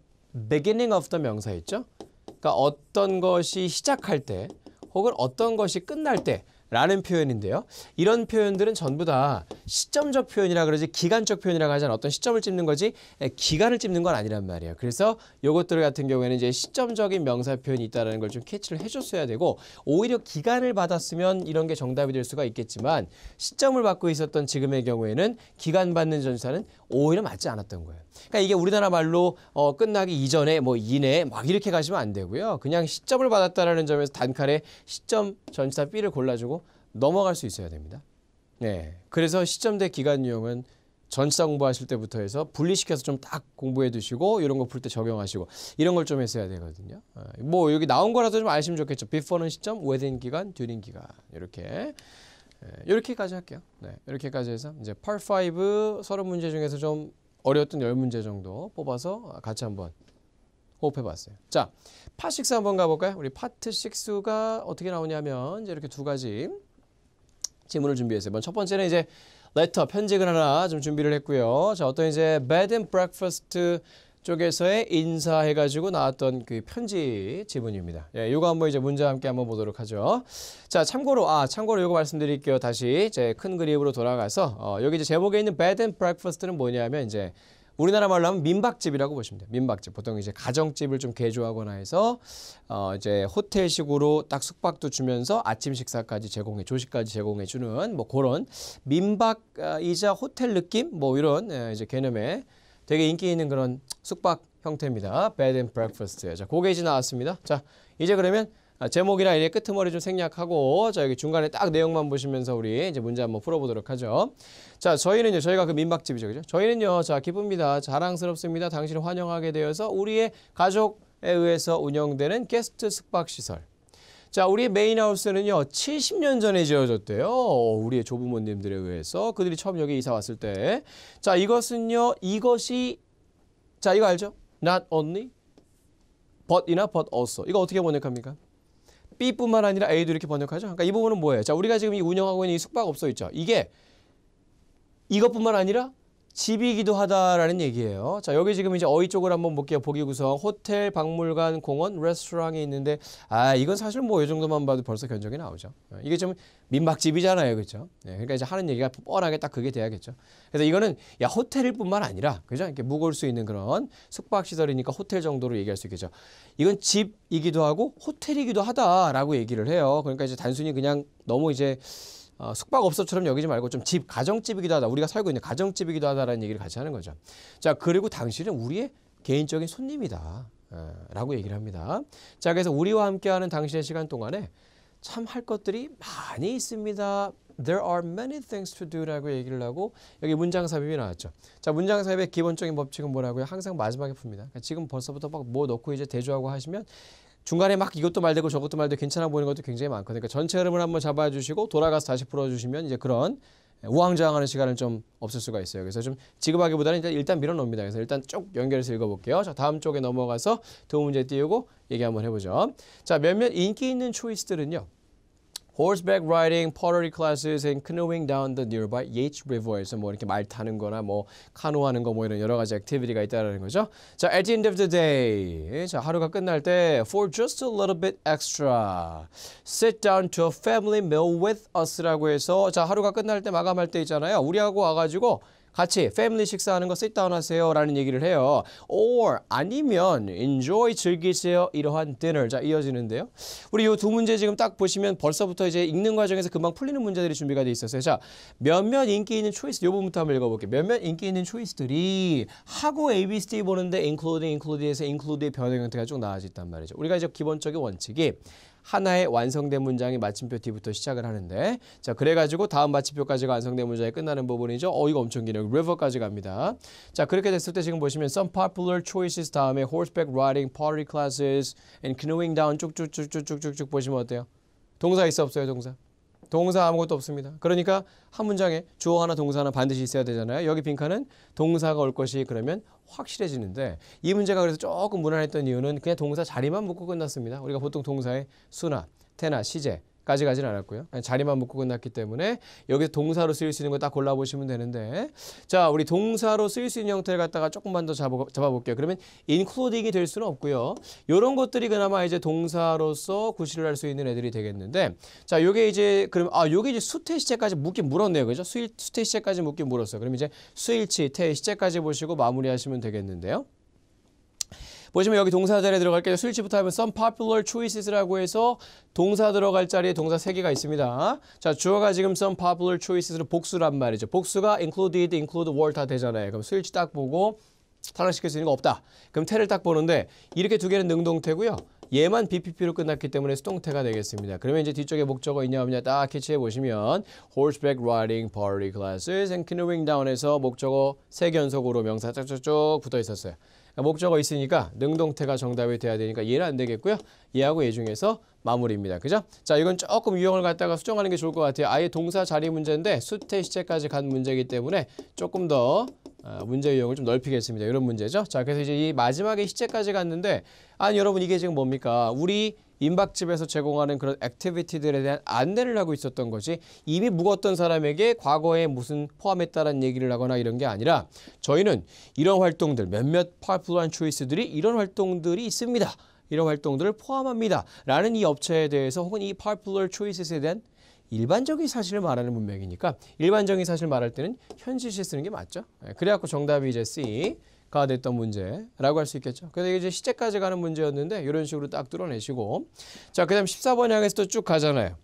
beginning of the 명사 있죠. 그러니까 어떤 것이 시작할 때 혹은 어떤 것이 끝날 때 라는 표현인데요. 이런 표현들은 전부 다 시점적 표현이라 그러지 기간적 표현이라고 하잖아요. 어떤 시점을 찝는 거지 기간을 찝는 건 아니란 말이에요. 그래서 요것들 같은 경우에는 이제 시점적인 명사 표현이 있다는 걸 좀 캐치를 해줬어야 되고 오히려 기간을 받았으면 이런 게 정답이 될 수가 있겠지만 시점을 받고 있었던 지금의 경우에는 기간 받는 전치사는 오히려 맞지 않았던 거예요. 그러니까 이게 우리나라 말로 끝나기 이전에 뭐 이내 막 이렇게 가시면 안 되고요. 그냥 시점을 받았다라는 점에서 단칼에 시점 전치사 B를 골라주고 넘어갈 수 있어야 됩니다. 네, 그래서 시점 대 기간 유형은 전치사 공부하실 때부터 해서 분리시켜서 좀 딱 공부해 두시고 이런 거 풀 때 적용하시고 이런 걸 좀 했어야 되거든요. 뭐 여기 나온 거라도 좀 아시면 좋겠죠. before는 시점, within 기간, during 기간 이렇게 이렇게까지 할게요. 네, 이렇게까지 해서 이제 Part 5 서론 문제 중에서 좀 어려웠던 10문제 정도 뽑아서 같이 한번 호흡해봤어요. 자, Part 6 한번 가볼까요? 우리 Part 6가 어떻게 나오냐면 이제 이렇게 두 가지 지문을 준비했어요. 먼저 첫 번째는 이제 레터, 편지글 하나 좀 준비를 했고요. 자, 어떤 이제 bed and breakfast 쪽에서의 인사해가지고 나왔던 그 편지 지문입니다. 예, 요거 한번 이제 문제와 함께 한번 보도록 하죠. 자, 참고로 요거 말씀드릴게요. 다시 이제 큰 그림으로 돌아가서 여기 이제 제목에 있는 bed and breakfast는 뭐냐면 이제 우리나라 말로 하면 민박집이라고 보시면 돼요. 민박집. 보통 이제 가정집을 좀 개조하거나 해서 이제 호텔식으로 딱 숙박도 주면서 아침 식사까지 조식까지 제공해 주는 뭐 그런 민박이자 호텔 느낌 뭐 이런 이제 개념의 되게 인기 있는 그런 숙박 형태입니다. Bed and breakfast. 자, 그게 이제 나왔습니다. 자, 이제 그러면 제목이랑 이렇게 끄트머리 좀 생략하고 자, 여기 중간에 딱 내용만 보시면서 우리 이제 문제 한번 풀어보도록 하죠. 자, 저희가 그 민박집이죠. 그죠? 저희는요, 자, 기쁩니다. 자랑스럽습니다. 당신을 환영하게 되어서 우리의 가족에 의해서 운영되는 게스트 숙박시설. 자, 우리의 메인하우스는요, 70년 전에 지어졌대요. 우리의 조부모님들에 의해서. 그들이 처음 여기 이사 왔을 때. 자, 자, 이거 알죠? Not only, but이나 but also. 이거 어떻게 번역합니까? B뿐만 아니라 A도 이렇게 번역하죠. 그러니까 이 부분은 뭐예요? 자, 우리가 지금 이 운영하고 있는 이 숙박업소 있죠. 이게 이것뿐만 아니라 집이기도 하다라는 얘기예요. 자, 여기 지금 이제 어휘 쪽을 한번 볼게요. 보기 구성, 호텔, 박물관, 공원, 레스토랑이 있는데 이건 사실 뭐 이 정도만 봐도 벌써 견적이 나오죠. 이게 좀 민박집이잖아요. 그렇죠? 네, 그러니까 이제 하는 얘기가 뻔하게 딱 그게 돼야겠죠. 그래서 이거는 호텔일 뿐만 아니라 그죠? 이렇게 묵을 수 있는 그런 숙박 시설이니까 호텔 정도로 얘기할 수 있겠죠. 이건 집이기도 하고 호텔이기도 하다라고 얘기를 해요. 그러니까 이제 단순히 그냥 너무 이제 숙박업소처럼 여기지 말고 좀 가정집이기도 하다. 우리가 살고 있는 가정집이기도 하다라는 얘기를 같이 하는 거죠. 자, 그리고 당신은 우리의 개인적인 손님이다. 라고 얘기를 합니다. 자, 그래서 우리와 함께하는 당신의 시간 동안에 참 할 것들이 많이 있습니다. There are many things to do 라고 얘기를 하고 여기 문장 삽입이 나왔죠. 자, 문장 삽입의 기본적인 법칙은 뭐라고요? 항상 마지막에 풉니다. 그러니까 지금 벌써부터 막 뭐 넣고 이제 대조하고 하시면 중간에 막 이것도 말되고 저것도 말되고 괜찮아 보이는 것도 굉장히 많거든요. 그러니까 전체 흐름을 한번 잡아주시고 돌아가서 다시 풀어주시면 이제 그런 우왕좌왕하는 시간은 좀 없을 수가 있어요. 그래서 좀 지급하기보다는 일단 밀어놓습니다. 그래서 일단 쭉 연결해서 읽어볼게요. 자, 다음 쪽에 넘어가서 두 문제 띄우고 얘기 한번 해보죠. 자, 몇몇 인기 있는 초이스들은요. horseback riding, pottery classes, and canoeing down the nearby Yates River에서 뭐 이렇게 말 타는 거나 뭐 카누하는 거 뭐 이런 여러 가지 액티비티가 있다는 거죠. 자, at the end of the day. 자, 하루가 끝날 때 for just a little bit extra. sit down to a family meal with us라고 해서 자, 하루가 끝날 때 마감할 때 있잖아요. 우리하고 와가지고 같이 패밀리 식사하는 거 sit down 하세요 라는 얘기를 해요. or 아니면 enjoy 즐기세요 이러한 dinner. 자, 이어지는데요. 우리 이 두 문제 지금 딱 보시면 벌써부터 이제 읽는 과정에서 금방 풀리는 문제들이 준비가 돼 있었어요. 자, 몇몇 인기 있는 초이스 이 부분부터 한번 읽어볼게요. 몇몇 인기 있는 초이스들이 하고 ABCD 보는데 include에서 include의 변형 형태가 쭉 나와있단 말이죠. 우리가 이제 기본적인 원칙이 하나의 완성된 문장이 마침표 뒤부터 시작을 하는데 자 그래가지고 다음 마침표까지가 완성된 문장이 끝나는 부분이죠. 이거 엄청 기네요. river까지 갑니다. 자 그렇게 됐을 때 지금 보시면 some popular choices 다음에 horseback riding, pottery classes, and canoeing down 쭉쭉쭉쭉쭉쭉 보시면 어때요? 동사 있어 없어요? 동사 아무것도 없습니다. 그러니까 한 문장에 주어 하나 동사 하나 반드시 있어야 되잖아요. 여기 빈칸은 동사가 올 것이 그러면 확실해지는데 이 문제가 그래서 조금 무난했던 이유는 그냥 동사 자리만 묶고 끝났습니다. 우리가 보통 동사의 수나, 태나, 시제까지 가진 않았고요. 그냥 자리만 묶고 끝났기 때문에 여기서 동사로 쓰일 수 있는 거 딱 골라보시면 되는데 자 우리 동사로 쓰일 수 있는 형태를 갖다가 조금만 더 잡아볼게요. 그러면 including이 될 수는 없고요. 이런 것들이 그나마 이제 동사로서 구실을 할 수 있는 애들이 되겠는데 자 요게 이제 그럼 요게 이제 수태 시제까지 묻긴 물었네요. 그죠? 수태 시제까지 묻긴 물었어요. 그럼 이제 수일치, 태, 시제까지 보시고 마무리하시면 되겠는데요. 보시면 여기 동사 자리에 들어갈게요. 수일치부터 하면 some popular choices라고 해서 동사 들어갈 자리에 동사 3개가 있습니다. 자, 주어가 지금 some popular choices로 복수란 말이죠. 복수가 included, include, were 다 되잖아요. 그럼 수일치 딱 보고 탈락시킬 수 있는 거 없다. 그럼 태를 딱 보는데 이렇게 두 개는 능동태고요. 얘만 BPP로 끝났기 때문에 수동태가 되겠습니다. 그러면 이제 뒤쪽에 목적어 있냐 없냐 딱 캐치해 보시면 horseback riding, pottery classes, and canoeing down에서 목적어 3개 연속으로 명사 쭉쭉쭉 붙어 있었어요. 목적어 있으니까 능동태가 정답이 돼야 되니까 얘는 안 되겠고요. 얘하고 얘 중에서 마무리입니다. 그죠? 자, 이건 조금 유형을 갖다가 수정하는 게 좋을 것 같아요. 아예 동사 자리 문제인데 수태 시제까지 간 문제이기 때문에 조금 더 문제 유형을 좀 넓히겠습니다. 이런 문제죠. 자, 그래서 이제 이 마지막에 시제까지 갔는데 아니 여러분 이게 지금 뭡니까? 우리 민박집에서 제공하는 그런 액티비티들에 대한 안내를 하고 있었던 것이 이미 묵었던 사람에게 과거에 무슨 포함했다는 얘기를 하거나 이런 게 아니라 저희는 이런 활동들 몇몇 파퓰러한 초이스들이 이런 활동들이 있습니다. 이런 활동들을 포함합니다. 라는 이 업체에 대해서 혹은 이 popular choices에 대한 일반적인 사실을 말하는 문맥이니까 일반적인 사실 말할 때는 현실시에 쓰는 게 맞죠. 그래갖고 정답이 이제 C가 됐던 문제라고 할 수 있겠죠. 그래서 이제 시제까지 가는 문제였는데 이런 식으로 딱 뚫어내시고 자, 그 다음 14번 향해서 또 쭉 가잖아요.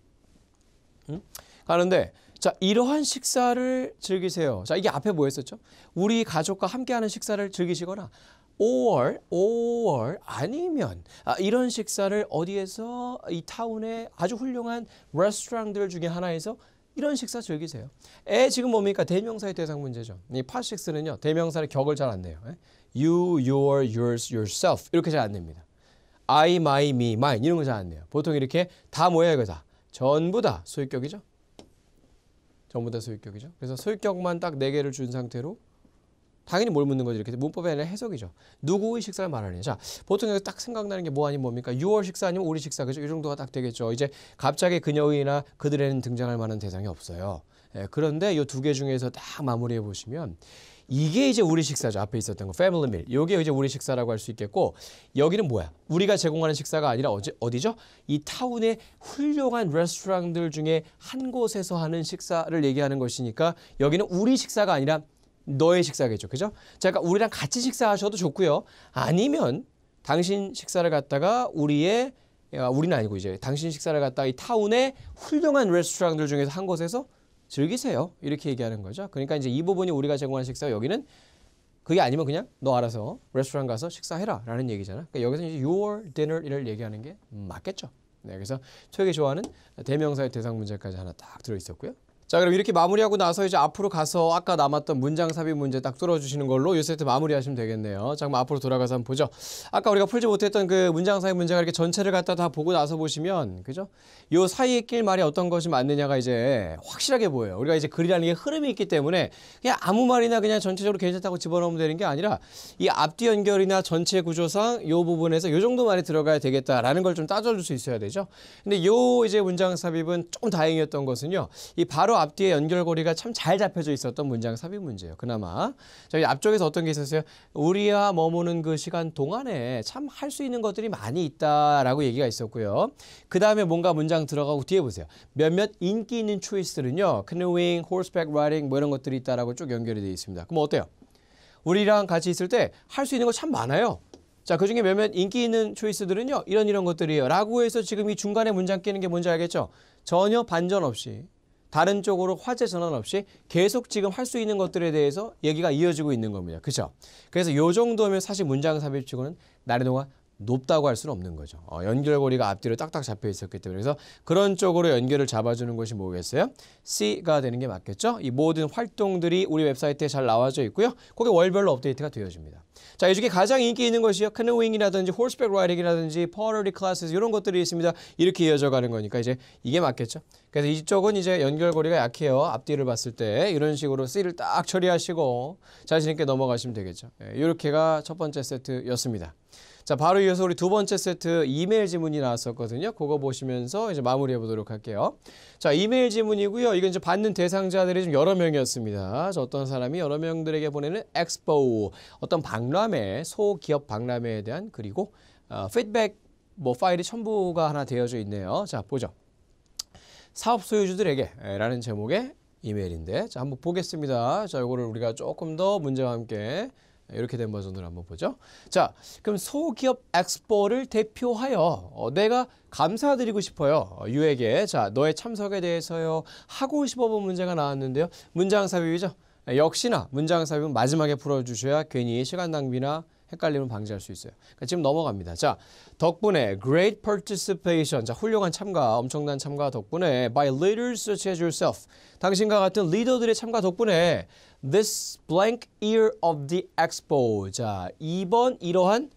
가는데 자, 이러한 식사를 즐기세요. 자, 이게 앞에 뭐 했었죠? 우리 가족과 함께하는 식사를 즐기시거나 or 아니면 이런 식사를 어디에서 이 타운의 아주 훌륭한 레스토랑들 중에 하나에서 이런 식사 즐기세요. 지금 뭡니까? 대명사의 대상 문제죠. 이 past six는요. 대명사의 격을 잘 안 내요. you, your, yours, yourself 이렇게 잘 안 냅니다. I, my, me, mine 이런 거 잘 안 내요. 보통 이렇게 다 뭐야 이거 다. 전부 다 소유격이죠. 전부 다 소유격이죠. 그래서 소유격만 딱 4개를 준 상태로 당연히 뭘 묻는 거죠. 이렇게 문법의 아니라 해석이죠. 누구의 식사를 말하느냐. 자, 보통 여기 딱 생각나는 게 뭐 아니면 뭡니까? your 식사 아니면 우리 식사. 그죠? 이 정도가 딱 되겠죠. 이제 갑자기 그녀의나 그들에는 등장할 만한 대상이 없어요. 그런데 이 2개 중에서 딱 마무리해 보시면 이게 이제 우리 식사죠. 앞에 있었던 거. 패밀리 밀. 이게 이제 우리 식사라고 할 수 있겠고 여기는 뭐야? 우리가 제공하는 식사가 아니라 어디죠? 이 타운의 훌륭한 레스토랑들 중에 한 곳에서 하는 식사를 얘기하는 것이니까 여기는 우리 식사가 아니라 너의 식사겠죠. 그죠? 자, 그러니까 우리랑 같이 식사하셔도 좋고요. 아니면 당신 식사를 갖다가 우리는 아니고 이제 당신 식사를 갖다가 이 타운의 훌륭한 레스토랑들 중에서 한 곳에서 즐기세요. 이렇게 얘기하는 거죠. 그러니까 이제 이 부분이 우리가 제공하는 식사 여기는 그게 아니면 그냥 너 알아서 레스토랑 가서 식사해라 라는 얘기잖아. 그러니까 여기서 이제 your dinner을 얘기하는 게 맞겠죠. 네, 그래서 토익이 좋아하는 대명사의 대상 문제까지 하나 딱 들어있었고요. 자, 그럼 이렇게 마무리하고 나서 이제 앞으로 가서 아까 남았던 문장 삽입 문제 딱 뚫어주시는 걸로 이 세트 마무리하시면 되겠네요. 자, 그럼 앞으로 돌아가서 한번 보죠. 아까 우리가 풀지 못했던 그 문장 삽입 문제가 이렇게 전체를 갖다 다 보고 나서 보시면, 그죠? 요 사이에 낄 말이 어떤 것이 맞느냐가 이제 확실하게 보여요. 우리가 이제 글이라는 게 흐름이 있기 때문에 그냥 아무 말이나 그냥 전체적으로 괜찮다고 집어넣으면 되는 게 아니라 이 앞뒤 연결이나 전체 구조상 요 부분에서 요 정도 말이 들어가야 되겠다라는 걸 좀 따져줄 수 있어야 되죠. 근데 요 이제 문장 삽입은 좀 다행이었던 것은요. 이 바로 앞뒤에 연결고리가 참 잘 잡혀져 있었던 문장 삽입 문제예요. 그나마. 저희 앞쪽에서 어떤 게 있었어요? 우리와 머무는 그 시간 동안에 참 할 수 있는 것들이 많이 있다라고 얘기가 있었고요. 그 다음에 뭔가 문장 들어가고 뒤에 보세요. 몇몇 인기 있는 초이스들은요. canoeing, horseback riding 뭐 이런 것들이 있다라고 쭉 연결이 되어 있습니다. 그럼 어때요? 우리랑 같이 있을 때 할 수 있는 거 참 많아요. 자, 그중에 몇몇 인기 있는 초이스들은요. 이런 것들이에요. 라고 해서 지금 이 중간에 문장 끼는 게 뭔지 알겠죠? 전혀 반전 없이 다른 쪽으로 화제 전환 없이 계속 지금 할 수 있는 것들에 대해서 얘기가 이어지고 있는 겁니다. 그렇죠? 그래서 요 정도면 사실 문장 삽입치고는 난이도가 높다고 할 수는 없는 거죠. 연결고리가 앞뒤로 딱딱 잡혀 있었기 때문에. 그래서 그런 쪽으로 연결을 잡아주는 것이 뭐겠어요? C가 되는 게 맞겠죠? 이 모든 활동들이 우리 웹사이트에 잘 나와져 있고요. 거기 월별로 업데이트가 되어집니다. 자, 이 중에 가장 인기 있는 것이요. canoeing이라든지 horseback riding이라든지 pottery classes 이런 것들이 있습니다. 이렇게 이어져 가는 거니까 이제 이게 맞겠죠? 그래서 이쪽은 이제 연결고리가 약해요. 앞뒤를 봤을 때 이런 식으로 C를 딱 처리하시고 자신 있게 넘어가시면 되겠죠. 이렇게가 첫 번째 세트였습니다. 자, 바로 이어서 우리 두 번째 세트 이메일 지문이 나왔었거든요. 그거 보시면서 이제 마무리해 보도록 할게요. 자, 이메일 지문이고요. 이건 이제 받는 대상자들이 좀 여러 명이었습니다. 어떤 사람이 여러 명들에게 보내는 엑스포, 어떤 박람회, 소기업 박람회에 대한 그리고 피드백 뭐 파일이 첨부가 하나 되어져 있네요. 자, 보죠. 사업 소유주들에게 라는 제목의 이메일인데, 자, 한번 보겠습니다. 자, 이거를 우리가 조금 더 문제와 함께 이렇게 된 버전으로 한번 보죠. 자, 그럼 소기업 엑스포를 대표하여 내가 감사드리고 싶어요. 유에게. 자, 너의 참석에 대해서요. 하고 싶어본 문제가 나왔는데요. 문장 삽입이죠. 역시나 문장 삽입은 마지막에 풀어주셔야 괜히 시간 낭비나 헷갈림을 방지할 수 있어요. 그러니까 지금 넘어갑니다. 자, 덕분에 great participation, 자, 훌륭한 참가, 엄청난 참가 덕분에 by leaders such as yourself, 당신과 같은 리더들의 참가 덕분에 this blank year of the expo, 자, 이번 이러한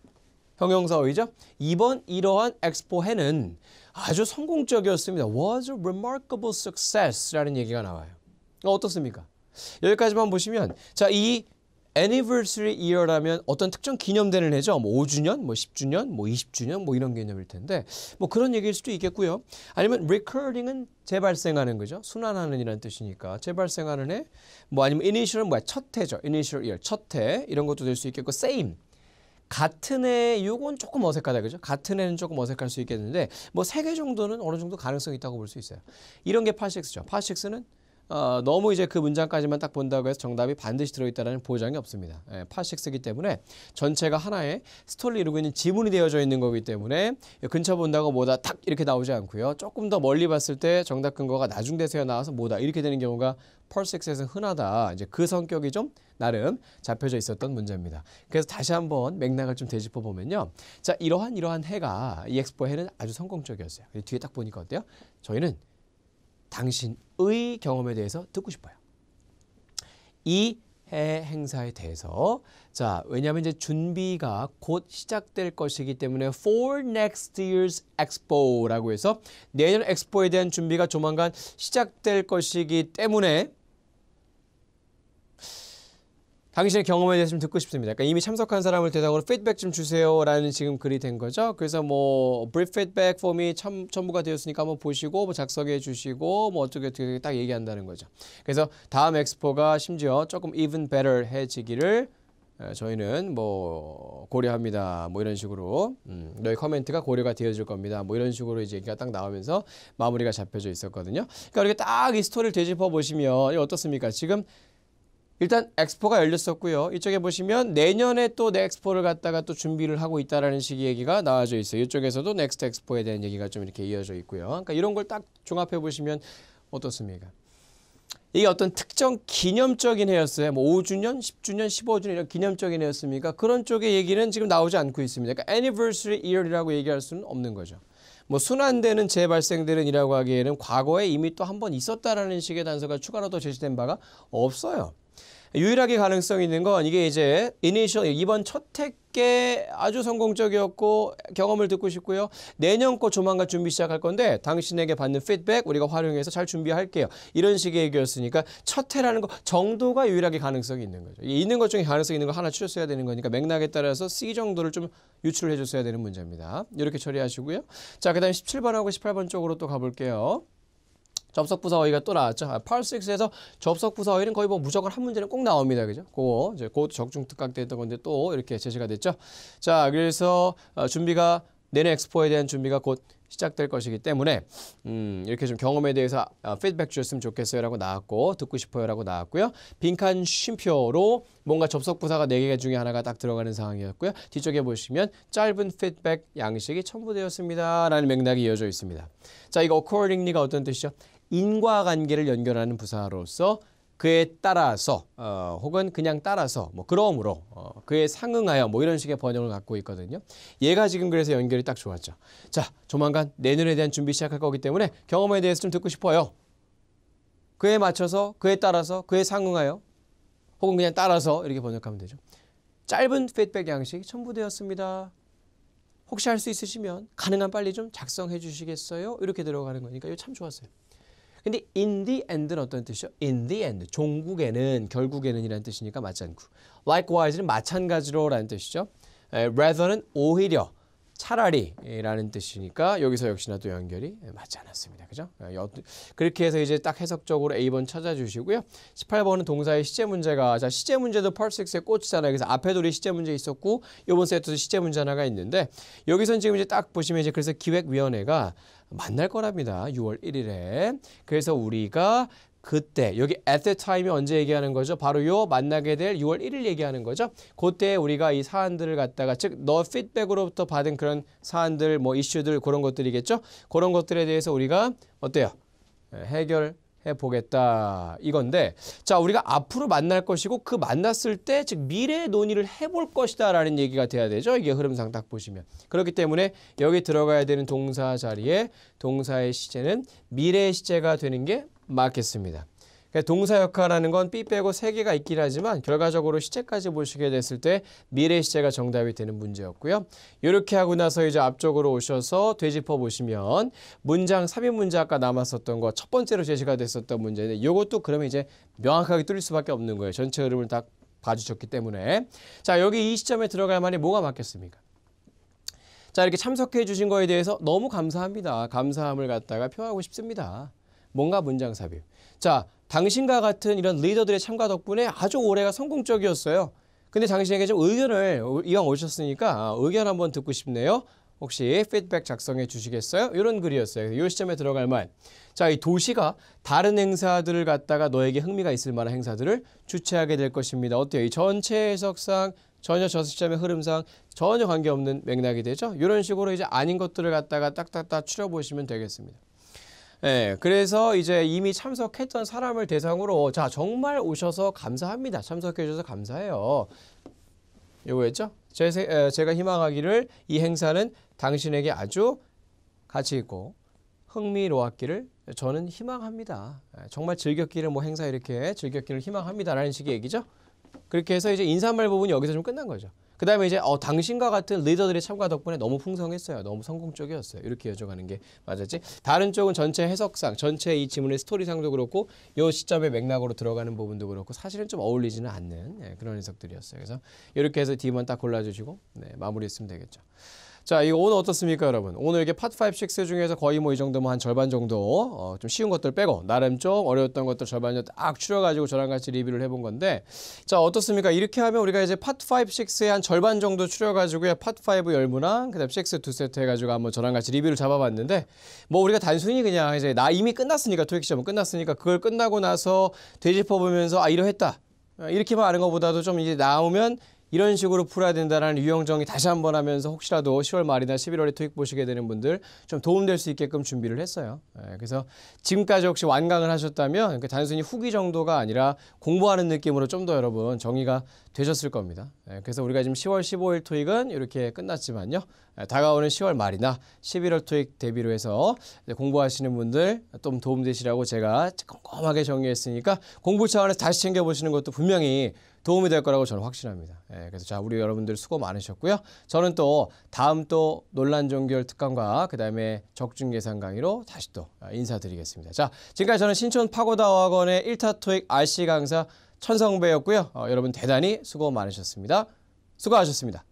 형용사어이죠. 이번 이러한 엑스포 해는 아주 성공적이었습니다. was a remarkable success라는 얘기가 나와요. 어떻습니까? 여기까지만 보시면, 자, 이 anniversary year라면 어떤 특정 기념되는 해죠. 뭐 5주년, 뭐 10주년, 뭐 20주년, 뭐 이런 개념일 텐데 뭐 그런 얘기일 수도 있겠고요. 아니면 recurring은 재발생하는 거죠. 순환하는 이라는 뜻이니까 재발생하는 해. 뭐 아니면 initial은 뭐야? 첫 해죠. initial year, 첫 해. 이런 것도 될 수 있겠고 same. 같은 해, 요건 조금 어색하다, 그죠? 같은 해는 조금 어색할 수 있겠는데 뭐 3개 정도는 어느 정도 가능성이 있다고 볼 수 있어요. 이런 게 파식스죠. 파식스는 너무 이제 그 문장까지만 딱 본다고 해서 정답이 반드시 들어있다는 보장이 없습니다. 파식스이기 때문에 전체가 하나의 스토리를 이루고 있는 지문이 되어져 있는 거기 때문에 근처 본다고 뭐다 딱 이렇게 나오지 않고요. 조금 더 멀리 봤을 때 정답 근거가 나중대서야 나와서 뭐다 이렇게 되는 경우가 펄식스에서는 흔하다. 이제 그 성격이 좀 나름 잡혀져 있었던 문제입니다. 그래서 다시 한번 맥락을 좀 되짚어 보면요. 자, 이러한 해가 이 엑스포 해는 아주 성공적이었어요. 뒤에 딱 보니까 어때요? 저희는 당신의 경험에 대해서 듣고 싶어요. 이 해 행사에 대해서 자, 왜냐하면 이제 준비가 곧 시작될 것이기 때문에 for next year's expo라고 해서 내년 엑스포에 대한 준비가 조만간 시작될 것이기 때문에 당신의 경험에 대해서 좀 듣고 싶습니다. 그러니까 이미 참석한 사람을 대상으로 피드백 좀 주세요라는 지금 글이 된 거죠. 그래서 뭐 brief feedback form이 첨부가 되었으니까 한번 보시고 뭐 작성해 주시고 뭐 어떻게 딱 얘기한다는 거죠. 그래서 다음 엑스포가 심지어 조금 even better 해지기를 저희는 뭐 고려합니다. 뭐 이런 식으로 너희 커멘트가 고려가 되어질 겁니다. 뭐 이런 식으로 이제 얘기가 딱 나오면서 마무리가 잡혀져 있었거든요. 그러니까 이렇게 딱 이 스토리를 되짚어 보시면 어떻습니까? 지금 일단 엑스포가 열렸었고요. 이쪽에 보시면 내년에 또 넥스포를 갖다가 또 준비를 하고 있다라는 식의 얘기가 나와져 있어요. 이쪽에서도 넥스트 엑스포에 대한 얘기가 좀 이렇게 이어져 있고요. 그러니까 이런 걸 딱 종합해 보시면 어떻습니까? 이게 어떤 특정 기념적인 해였어요. 뭐 5주년, 10주년, 15주년 이런 기념적인 해였습니까? 그런 쪽의 얘기는 지금 나오지 않고 있습니다. 그러니까 anniversary year이라고 얘기할 수는 없는 거죠. 뭐 순환되는 재발생되는이라고 하기에는 과거에 이미 또 한 번 있었다라는 식의 단서가 추가로 또 제시된 바가 없어요. 유일하게 가능성이 있는 건 이게 이제 이니셜 이번 첫 택에 아주 성공적이었고 경험을 듣고 싶고요. 내년 거 조만간 준비 시작할 건데 당신에게 받는 피드백 우리가 활용해서 잘 준비할게요. 이런 식의 얘기였으니까 첫 해라는 거 정도가 유일하게 가능성이 있는 거죠. 있는 것 중에 가능성이 있는 거 하나 추렸어야 되는 거니까 맥락에 따라서 C 정도를 좀 유출을 해줬어야 되는 문제입니다. 이렇게 처리하시고요. 자, 그 다음에 17번하고 18번 쪽으로 또 가볼게요. 접속부사 어휘가 또 나왔죠. Part 6에서 접속부사 어휘는 거의 뭐 무조건 한 문제는 꼭 나옵니다. 그죠? 그거 이제 곧 적중 특강때 했던 건데 또 이렇게 제시가 됐죠. 자, 그래서 준비가 내년 엑스포에 대한 준비가 곧 시작될 것이기 때문에 이렇게 좀 경험에 대해서 피드백 주셨으면 좋겠어요라고 나왔고 듣고 싶어요라고 나왔고요. 빈칸 쉼표로 뭔가 접속부사가 4개 중에 하나가 딱 들어가는 상황이었고요. 뒤쪽에 보시면 짧은 피드백 양식이 첨부되었습니다. 라는 맥락이 이어져 있습니다. 자, 이거 accordingly가 어떤 뜻이죠? 인과관계를 연결하는 부사로서 그에 따라서 혹은 그냥 따라서 뭐 그러므로 그에 상응하여 뭐 이런 식의 번역을 갖고 있거든요. 얘가 지금 그래서 연결이 딱 좋았죠. 자, 조만간 내년에 대한 준비 시작할 거기 때문에 경험에 대해서 좀 듣고 싶어요. 그에 맞춰서 그에 따라서 그에 상응하여 혹은 그냥 따라서 이렇게 번역하면 되죠. 짧은 피드백 양식이 첨부되었습니다. 혹시 할 수 있으시면 가능한 빨리 좀 작성해 주시겠어요? 이렇게 들어가는 거니까 이거 참 좋았어요. 근데 in the end는 어떤 뜻이죠? in the end, 종국에는, 결국에는 이라는 뜻이니까 맞지 않고 likewise는 마찬가지로 라는 뜻이죠. rather는 오히려, 차라리 라는 뜻이니까 여기서 역시나 또 연결이 맞지 않았습니다. 그죠? 그렇게 해서 이제 딱 해석적으로 A번 찾아주시고요. 18번은 동사의 시제 문제가, 자, 시제 문제도 Part 6의 꽃이잖아요. 그래서 앞에도 우리 시제 문제 있었고 이번 세트도 시제 문제 하나가 있는데 여기서는 지금 이제 딱 보시면 이제 그래서 기획위원회가 만날 거랍니다. 6월 1일에. 그래서 우리가 그때 여기 at the time이 언제 얘기하는 거죠? 바로 요 만나게 될 6월 1일 얘기하는 거죠. 그때 우리가 이 사안들을 갖다가 즉 너 피드백으로부터 받은 그런 사안들 뭐 이슈들 그런 것들이겠죠. 그런 것들에 대해서 우리가 어때요? 해결해 보겠다 이건데 자 우리가 앞으로 만날 것이고 그 만났을 때 즉 미래의 논의를 해볼 것이다 라는 얘기가 돼야 되죠. 이게 흐름상 딱 보시면 그렇기 때문에 여기 들어가야 되는 동사 자리에 동사의 시제는 미래의 시제가 되는 게 맞겠습니다. 동사 역할하는 건 B 빼고 3개가 있긴 하지만 결과적으로 시제까지 보시게 됐을 때 미래 시제가 정답이 되는 문제였고요. 이렇게 하고 나서 이제 앞쪽으로 오셔서 되짚어 보시면 문장 3인 문제 아까 남았었던 거 첫 번째로 제시가 됐었던 문제인데 이것도 그러면 이제 명확하게 뚫릴 수밖에 없는 거예요. 전체 흐름을 딱 봐주셨기 때문에 자 여기 이 시점에 들어갈 만이 뭐가 맞겠습니까? 자 이렇게 참석해 주신 거에 대해서 너무 감사합니다. 감사함을 갖다가 표하고 싶습니다. 뭔가 문장 삽입. 자, 당신과 같은 이런 리더들의 참가 덕분에 아주 올해가 성공적이었어요. 근데 당신에게 좀 의견을 이왕 오셨으니까 의견 한번 듣고 싶네요. 혹시 피드백 작성해 주시겠어요? 이런 글이었어요. 이 시점에 들어갈 말. 자, 이 도시가 다른 행사들을 갖다가 너에게 흥미가 있을 만한 행사들을 주최하게 될 것입니다. 어때요? 이 전체 해석상 전혀 저 시점의 흐름상 전혀 관계없는 맥락이 되죠. 이런 식으로 이제 아닌 것들을 갖다가 딱딱딱 추려보시면 되겠습니다. 네, 그래서 이제 이미 참석했던 사람을 대상으로 자 정말 오셔서 감사합니다. 참석해 주셔서 감사해요. 요거였죠? 제가 희망하기를 이 행사는 당신에게 아주 가치 있고 흥미로웠기를 저는 희망합니다. 정말 즐겼기를 뭐 행사 이렇게 즐겼기를 희망합니다라는 식의 얘기죠. 그렇게 해서 이제 인사말 부분이 여기서 좀 끝난 거죠. 그 다음에 이제 당신과 같은 리더들의 참가 덕분에 너무 풍성했어요. 너무 성공적이었어요. 이렇게 여쭤가는 게 맞았지. 다른 쪽은 전체 해석상, 전체 이 지문의 스토리상도 그렇고 이 시점의 맥락으로 들어가는 부분도 그렇고 사실은 좀 어울리지는 않는 그런 해석들이었어요. 그래서 이렇게 해서 D만 딱 골라주시고 마무리했으면 되겠죠. 자, 이거 오늘 어떻습니까, 여러분? 오늘 이게 파트 5, 6 중에서 거의 뭐 이 정도면 한 절반 정도 좀 쉬운 것들 빼고 나름 좀 어려웠던 것들 절반 정도 딱 추려가지고 저랑 같이 리뷰를 해본 건데 자, 어떻습니까? 이렇게 하면 우리가 이제 파트 5, 6의 한 절반 정도 추려가지고요. 파트 5 열무랑 그다음 6 두 세트 해가지고 한번 저랑 같이 리뷰를 잡아봤는데 뭐 우리가 단순히 그냥 이제 나 이미 끝났으니까 토익 시험은 끝났으니까 그걸 끝나고 나서 되짚어보면서 이러했다 이렇게만 아는 것보다도 좀 이제 나오면 이런 식으로 풀어야 된다는 유형 정리 다시 한번 하면서 혹시라도 10월 말이나 11월에 토익 보시게 되는 분들 좀 도움될 수 있게끔 준비를 했어요. 그래서 지금까지 혹시 완강을 하셨다면 단순히 후기 정도가 아니라 공부하는 느낌으로 좀 더 여러분 정리가 되셨을 겁니다. 그래서 우리가 지금 10월 15일 토익은 이렇게 끝났지만요. 다가오는 10월 말이나 11월 토익 대비로 해서 공부하시는 분들 좀 도움되시라고 제가 꼼꼼하게 정리했으니까 공부 차원에서 다시 챙겨보시는 것도 분명히 도움이 될 거라고 저는 확신합니다. 그래서 자, 우리 여러분들 수고 많으셨고요. 저는 또 다음 또 논란 종결 특강과 그다음에 적중 예상 강의로 다시 또 인사드리겠습니다. 자, 지금까지 저는 신촌 파고다 어학원의 1타 토익 RC 강사 천성배였고요. 여러분 대단히 수고 많으셨습니다. 수고하셨습니다.